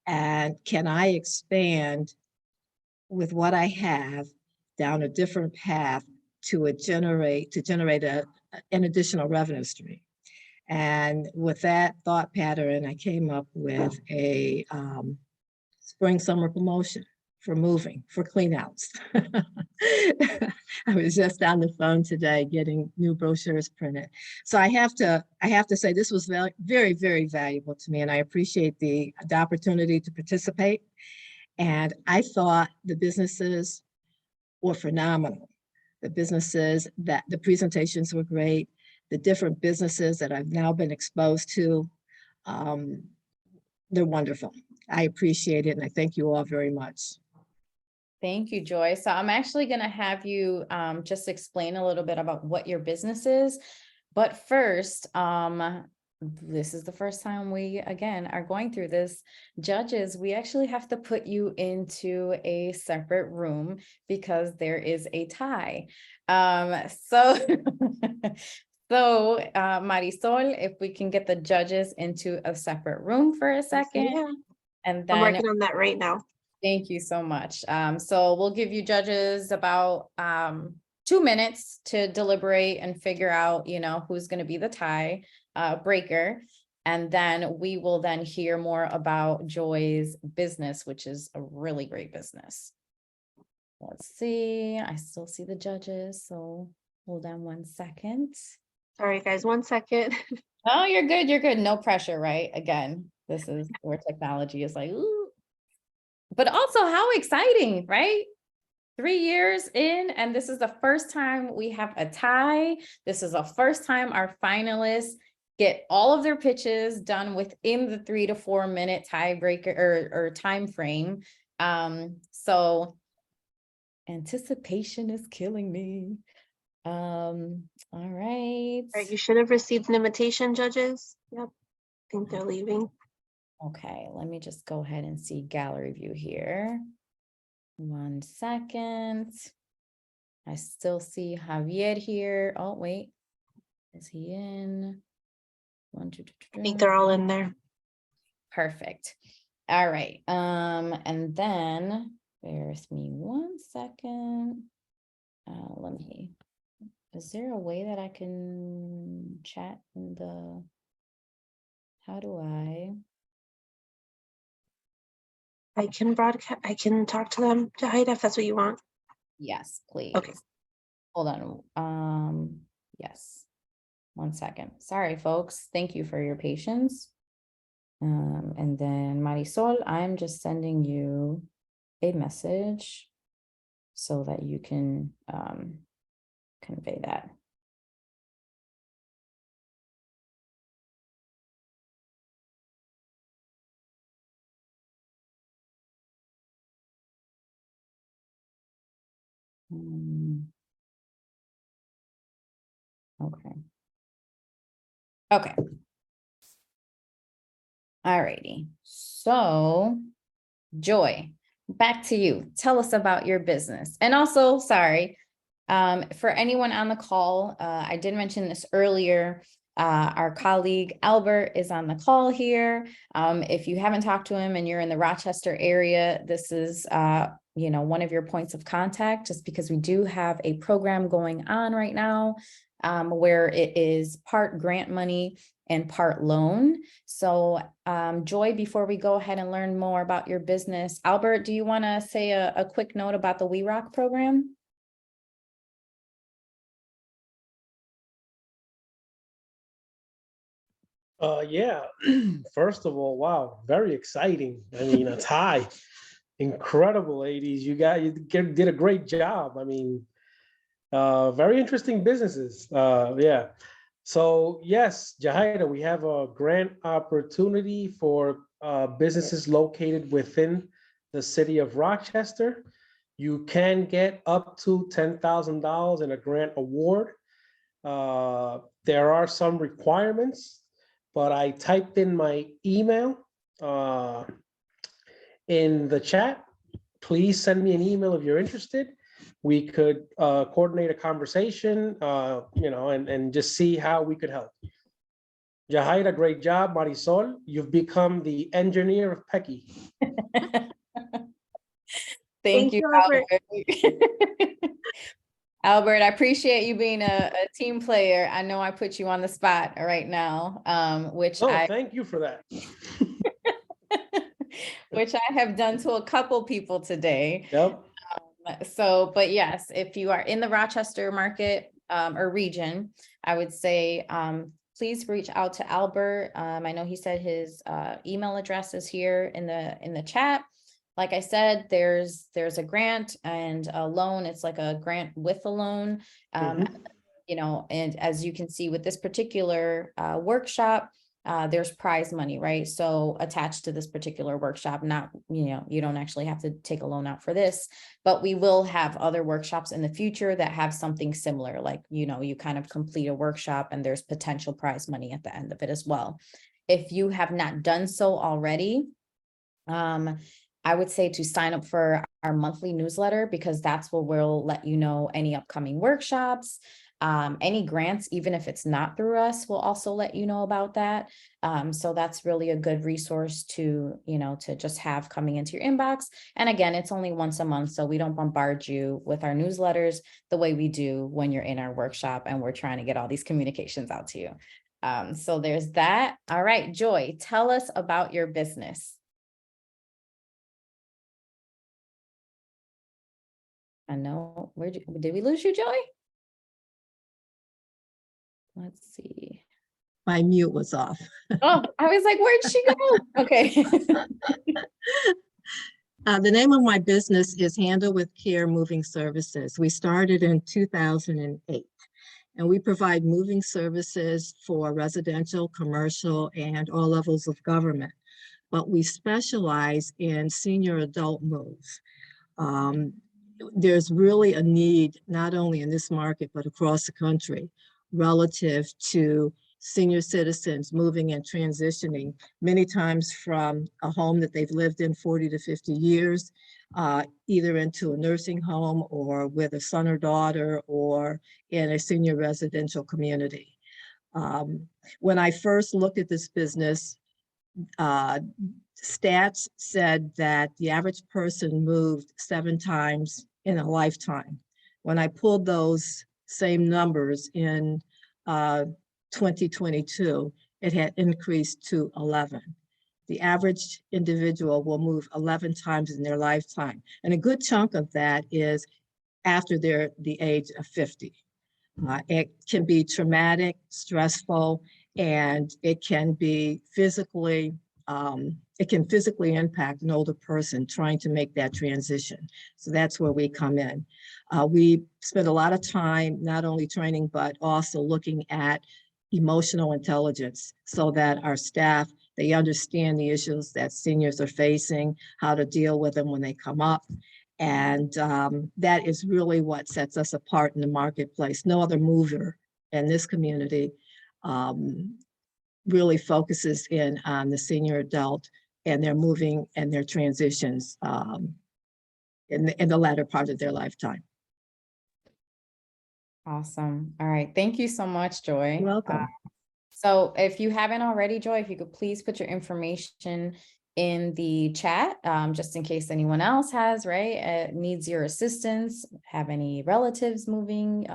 and can I expand with what I have down a different path to generate an additional revenue stream? And with that thought pattern, I came up with a spring summer promotion for moving, for cleanouts. I was just on the phone today getting new brochures printed. So I have to say this was very, very, very valuable to me, and I appreciate the opportunity to participate. And I thought the businesses were phenomenal. The presentations were great. The different businesses that I've now been exposed to, they're wonderful. I appreciate it, and I thank you all very much. Thank you, Joy. So I'm actually going to have you just explain a little bit about what your business is. But first, this is the first time we, again, are going through this. Judges, we actually have to put you into a separate room because there is a tie. So Marisol, if we can get the judges into a separate room for a second. Yeah. And then I'm working on that right now. Thank you so much. So we'll give you judges about 2 minutes to deliberate and figure out, who's going to be the tie breaker. And then we will then hear more about Joy's business, which is a really great business. Let's see. I still see the judges. So hold on 1 second. Sorry, guys, 1 second. Oh, you're good. You're good. No pressure, right? Again, this is where technology is like, ooh. But also how exciting, right? 3 years in, and this is the first time we have a tie. This is the first time our finalists get all of their pitches done within the 3 to 4 minute tiebreaker or time frame. So anticipation is killing me. All right. All right, you should have received an invitation, judges. Yep, I think they're leaving. Okay, let me just go ahead and see gallery view here. 1 second. I still see Javier here. Oh, wait. Is he in? I think they're all in there. Perfect. All right. And then bear with me 1 second. Let me, is there a way that I can chat in the, how do I? I can broadcast, I can talk to them, Jahida, if that's what you want. Yes, please. Okay. Hold on. Yes. 1 second. Sorry, folks. Thank you for your patience. And then Marisol, I'm just sending you a message so that you can convey that. Okay. Okay. Alrighty. So, Joy, back to you. Tell us about your business. And also, sorry, for anyone on the call, I did mention this earlier. Our colleague Albert is on the call here. If you haven't talked to him and you're in the Rochester area, this is one of your points of contact, just because we do have a program going on right now where it is part grant money and part loan. So Joy, before we go ahead and learn more about your business, Albert, do you want to say a quick note about the We Rock program? Yeah, first of all, wow, very exciting. I mean, it's high. Incredible, ladies. You did a great job. I mean, very interesting businesses. Yeah. So yes, Jahida, we have a grant opportunity for businesses located within the city of Rochester. You can get up to $10,000 in a grant award. There are some requirements, but I typed in my email in the chat. Please send me an email if you're interested. We could coordinate a conversation, and just see how we could help. Jahida, great job. Marisol, you've become the engineer of Pecky. Thank you, Albert. Albert, I appreciate you being a team player. I know I put you on the spot right now, thank you for that. which I have done to a couple people today. Yep. But yes, if you are in the Rochester market or region, I would say please reach out to Albert. I know he said his email address is here in the chat. Like I said, there's a grant and a loan. It's like a grant with a loan. And as you can see with this particular workshop, there's prize money, right? So attached to this particular workshop, not, you don't actually have to take a loan out for this, but we will have other workshops in the future that have something similar, like, you kind of complete a workshop and there's potential prize money at the end of it as well. If you have not done so already, I would say to sign up for our monthly newsletter, because that's where we'll let you know any upcoming workshops, any grants, even if it's not through us, we'll also let you know about that. So that's really a good resource to just have coming into your inbox. And again, it's only once a month, so we don't bombard you with our newsletters the way we do when you're in our workshop and we're trying to get all these communications out to you. So there's that. All right, Joy, tell us about your business. I know, did we lose you, Joy? Let's see. My mute was off. Oh, I was like, where'd she go? Okay. The name of my business is Handle with Care Moving Services. We started in 2008, and we provide moving services for residential, commercial, and all levels of government. But we specialize in senior adult moves. There's really a need, not only in this market, but across the country, relative to senior citizens moving and transitioning, many times from a home that they've lived in 40 to 50 years either into a nursing home or with a son or daughter or in a senior residential community. When I first looked at this business, stats said that the average person moved 7 times in a lifetime. When I pulled those same numbers in 2022, it had increased to 11. The average individual will move 11 times in their lifetime. And a good chunk of that is after they're the age of 50. It can be traumatic, stressful, and it can be physically, it can physically impact an older person trying to make that transition. So that's where we come in. We spend a lot of time not only training, but also looking at emotional intelligence so that our staff, they understand the issues that seniors are facing, how to deal with them when they come up. And that is really what sets us apart in the marketplace. No other mover in this community really focuses in on the senior adult and their moving and their transitions in the latter part of their lifetime. Awesome. All right. Thank you so much, Joy. You're welcome. So if you haven't already, Joy, if you could please put your information in the chat, just in case anyone else has, needs your assistance, have any relatives moving,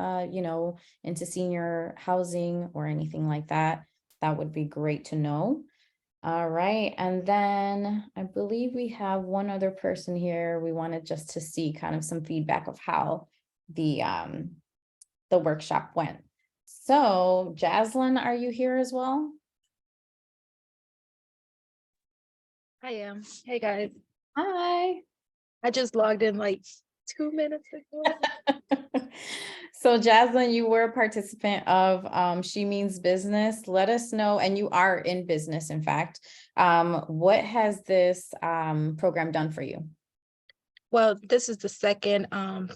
into senior housing or anything like that, that would be great to know. All right. And then I believe we have one other person here. We wanted just to see kind of some feedback of how the workshop went. So Jaslyn, are you here as well? I am. Hey guys. Hi. I just logged in like 2 minutes ago. So Jaslyn, you were a participant of She Means Business. Let us know, and you are in business, in fact. What has this program done for you? Well, this is the second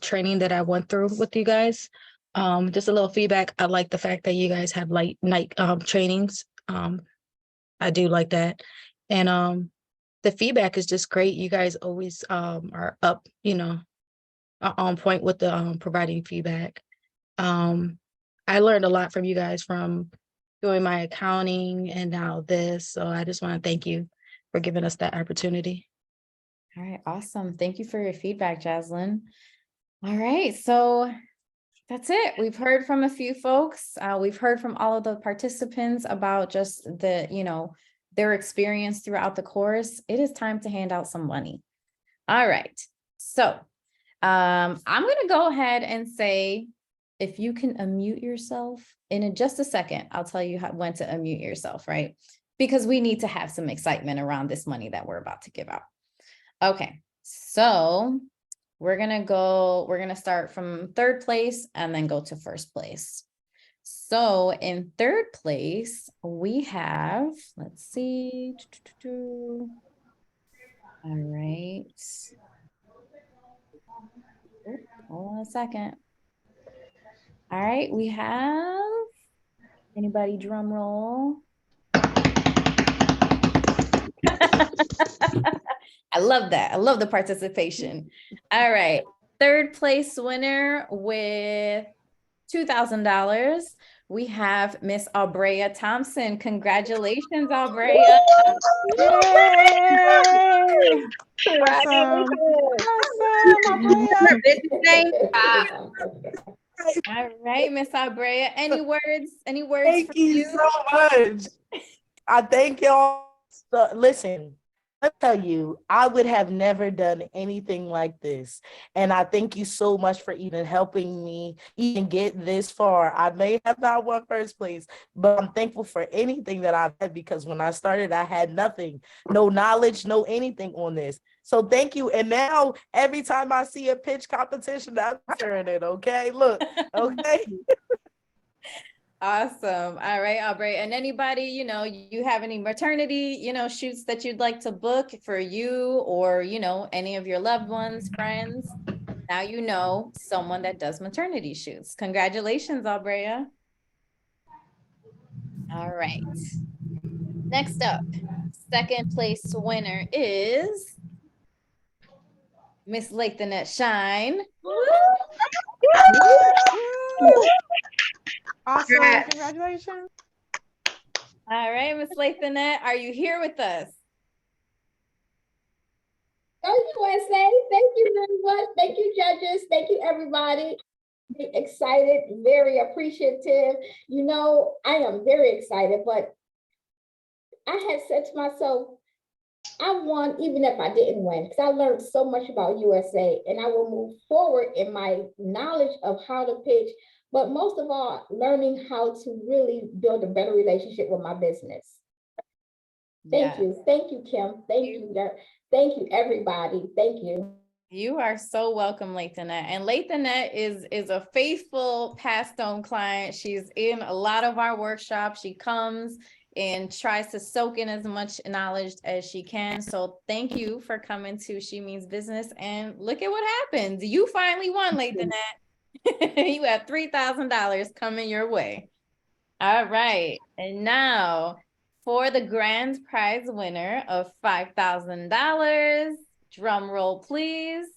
training that I went through with you guys. Just a little feedback. I like the fact that you guys have late night trainings. I do like that. And the feedback is just great. You guys always are up, on point with the providing feedback. I learned a lot from you guys from doing my accounting and now this. So I just want to thank you for giving us that opportunity. All right, awesome. Thank you for your feedback, Jaslyn. All right, so that's it. We've heard from a few folks. We've heard from all of the participants about just their experience throughout the course. It is time to hand out some money. All right, so I'm going to go ahead and say, if you can unmute yourself in just a second, I'll tell you when to unmute yourself, right? Because we need to have some excitement around this money that we're about to give out. Okay, so we're going to start from third place and then go to first place. So in third place, we have, let's see. All right. Hold on a second. All right, we have, anybody drum roll? I love that. I love the participation. All right, third place winner with $2,000. We have Miss Albrea Thompson. Congratulations, Albrea. Yay! Awesome. All right, Miss Albrea. Any words? Thank you so much. I thank y'all. So, listen, I tell you, I would have never done anything like this. And I thank you so much for even helping me even get this far. I may have not won first place, but I'm thankful for anything that I've had, because when I started, I had nothing, no knowledge, no anything on this. So thank you. And now every time I see a pitch competition, I'm sharing it. Okay, look, okay. Awesome. All right, Aubrey. And anybody, you have any maternity, shoots that you'd like to book for you or, any of your loved ones, friends. Now you know someone that does maternity shoots. Congratulations, Aubrey. All right. Next up, second place winner is Miss Lathanette Shine. Awesome, Congrats. congratulations. All right, Miss Lathanette, are you here with us? Go USA. Thank you very much. Thank you, judges. Thank you, everybody. Excited, very appreciative. You know, I am very excited, but I had said to myself, I won even if I didn't win, because I learned so much about USA, and I will move forward in my knowledge of how to pitch, but most of all, learning how to really build a better relationship with my business. Thank you. Thank you, Kim. Thank you. Thank you, everybody. Thank you. You are so welcome, Lathanette. And Lathanette is a faithful Past Stone client. She's in a lot of our workshops. She comes and tries to soak in as much knowledge as she can. So thank you for coming to She Means Business. And look at what happened. You finally won, Lathanette. You have $3,000 coming your way. All right. And now for the grand prize winner of $5,000. Drum roll, please.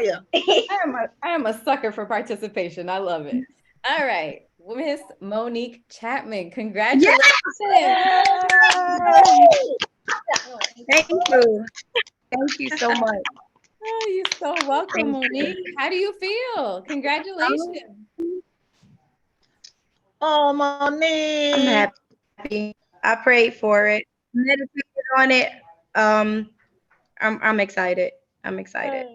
I am a sucker for participation. I love it. All right, Miss Monique Chapman, congratulations. Thank you. Thank you so much. Oh, you're so welcome, Monique. How do you feel? Congratulations. Oh, Monique. I'm happy. I prayed for it, meditated on it. I'm excited. I'm excited.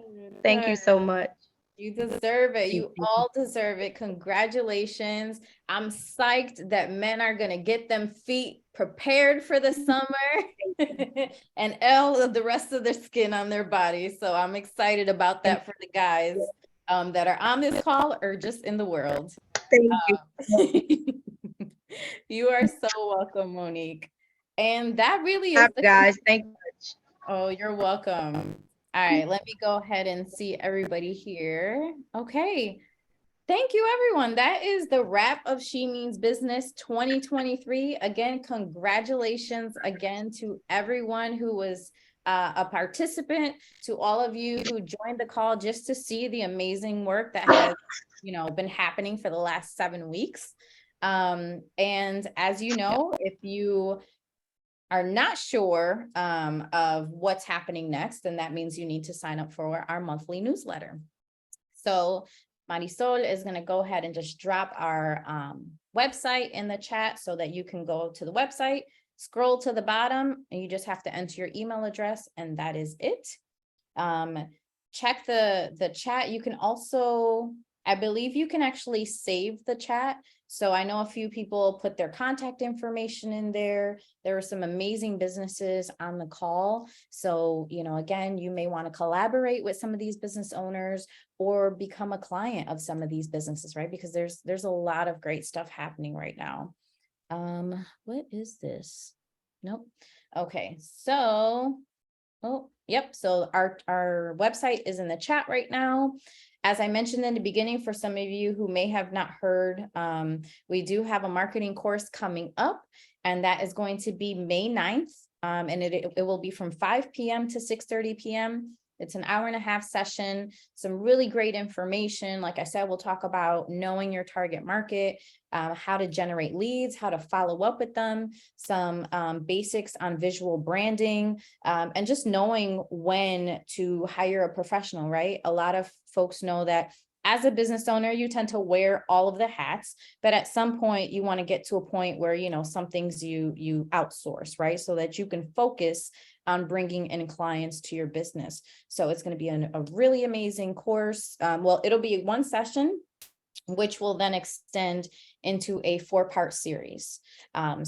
Thank you so much. You deserve it. You all deserve it. Congratulations. I'm psyched that men are going to get them feet prepared for the summer and all of the rest of their skin on their body. So I'm excited about that for the guys that are on this call or just in the world. Thank you. You are so welcome, Monique. And that really is the guys. Thank you. Oh, you're welcome. All right, let me go ahead and see everybody here. Okay. Thank you, everyone. That is the wrap of She Means Business 2023. Again, congratulations again to everyone who was a participant, to all of you who joined the call just to see the amazing work that has, been happening for the last 7 weeks. And as you know, if you are not sure of what's happening next, then that means you need to sign up for our monthly newsletter. So Marisol is going to go ahead and just drop our website in the chat so that you can go to the website, scroll to the bottom, and you just have to enter your email address, and that is it. Check the chat. You can also, I believe you can actually save the chat. So I know a few people put their contact information in there. There are some amazing businesses on the call. So, again, you may want to collaborate with some of these business owners or become a client of some of these businesses, right? Because there's a lot of great stuff happening right now. What is this? Nope. Okay, so, yep. So our website is in the chat right now. As I mentioned in the beginning, for some of you who may have not heard, we do have a marketing course coming up, and that is going to be May 9th. And it will be from 5 p.m. to 6:30 p.m. It's an hour-and-a-half session, some really great information. Like I said, we'll talk about knowing your target market, how to generate leads, how to follow up with them, some basics on visual branding, and just knowing when to hire a professional, right? A lot of folks know that as a business owner, you tend to wear all of the hats, but at some point you want to get to a point where, some things you outsource, right? So that you can focus on bringing in clients to your business. So it's going to be a really amazing course. Well, it'll be one session, which will then extend into a 4-part series. And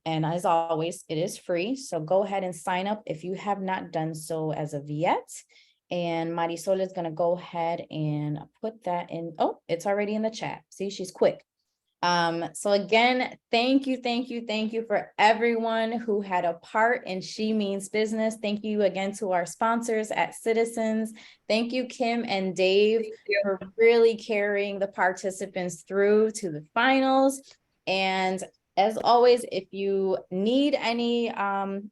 as always, it is free. So go ahead and sign up if you have not done so as of yet. And Marisol is going to go ahead and put that in. Oh, it's already in the chat. See, she's quick. So again, thank you for everyone who had a part in She Means Business. Thank you again to our sponsors at Citizens. Thank you, Kim and Dave, for really carrying the participants through to the finals. And as always, if you need any help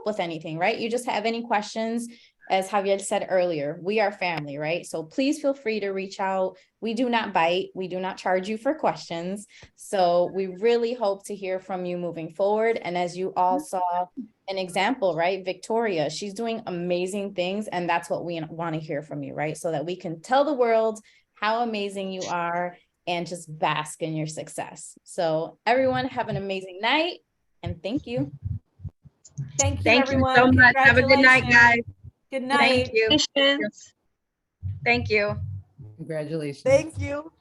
with anything, right? You just have any questions, as Javier said earlier, we are family, right? So please feel free to reach out. We do not bite. We do not charge you for questions. So we really hope to hear from you moving forward. And as you all saw an example, right? Victoria, she's doing amazing things. And that's what we want to hear from you, right? So that we can tell the world how amazing you are and just bask in your success. So everyone have an amazing night and thank you. Thank you, Thank everyone. you so much. Have a good night, guys. Good night. Thank you. Thank you. Congratulations. Thank you.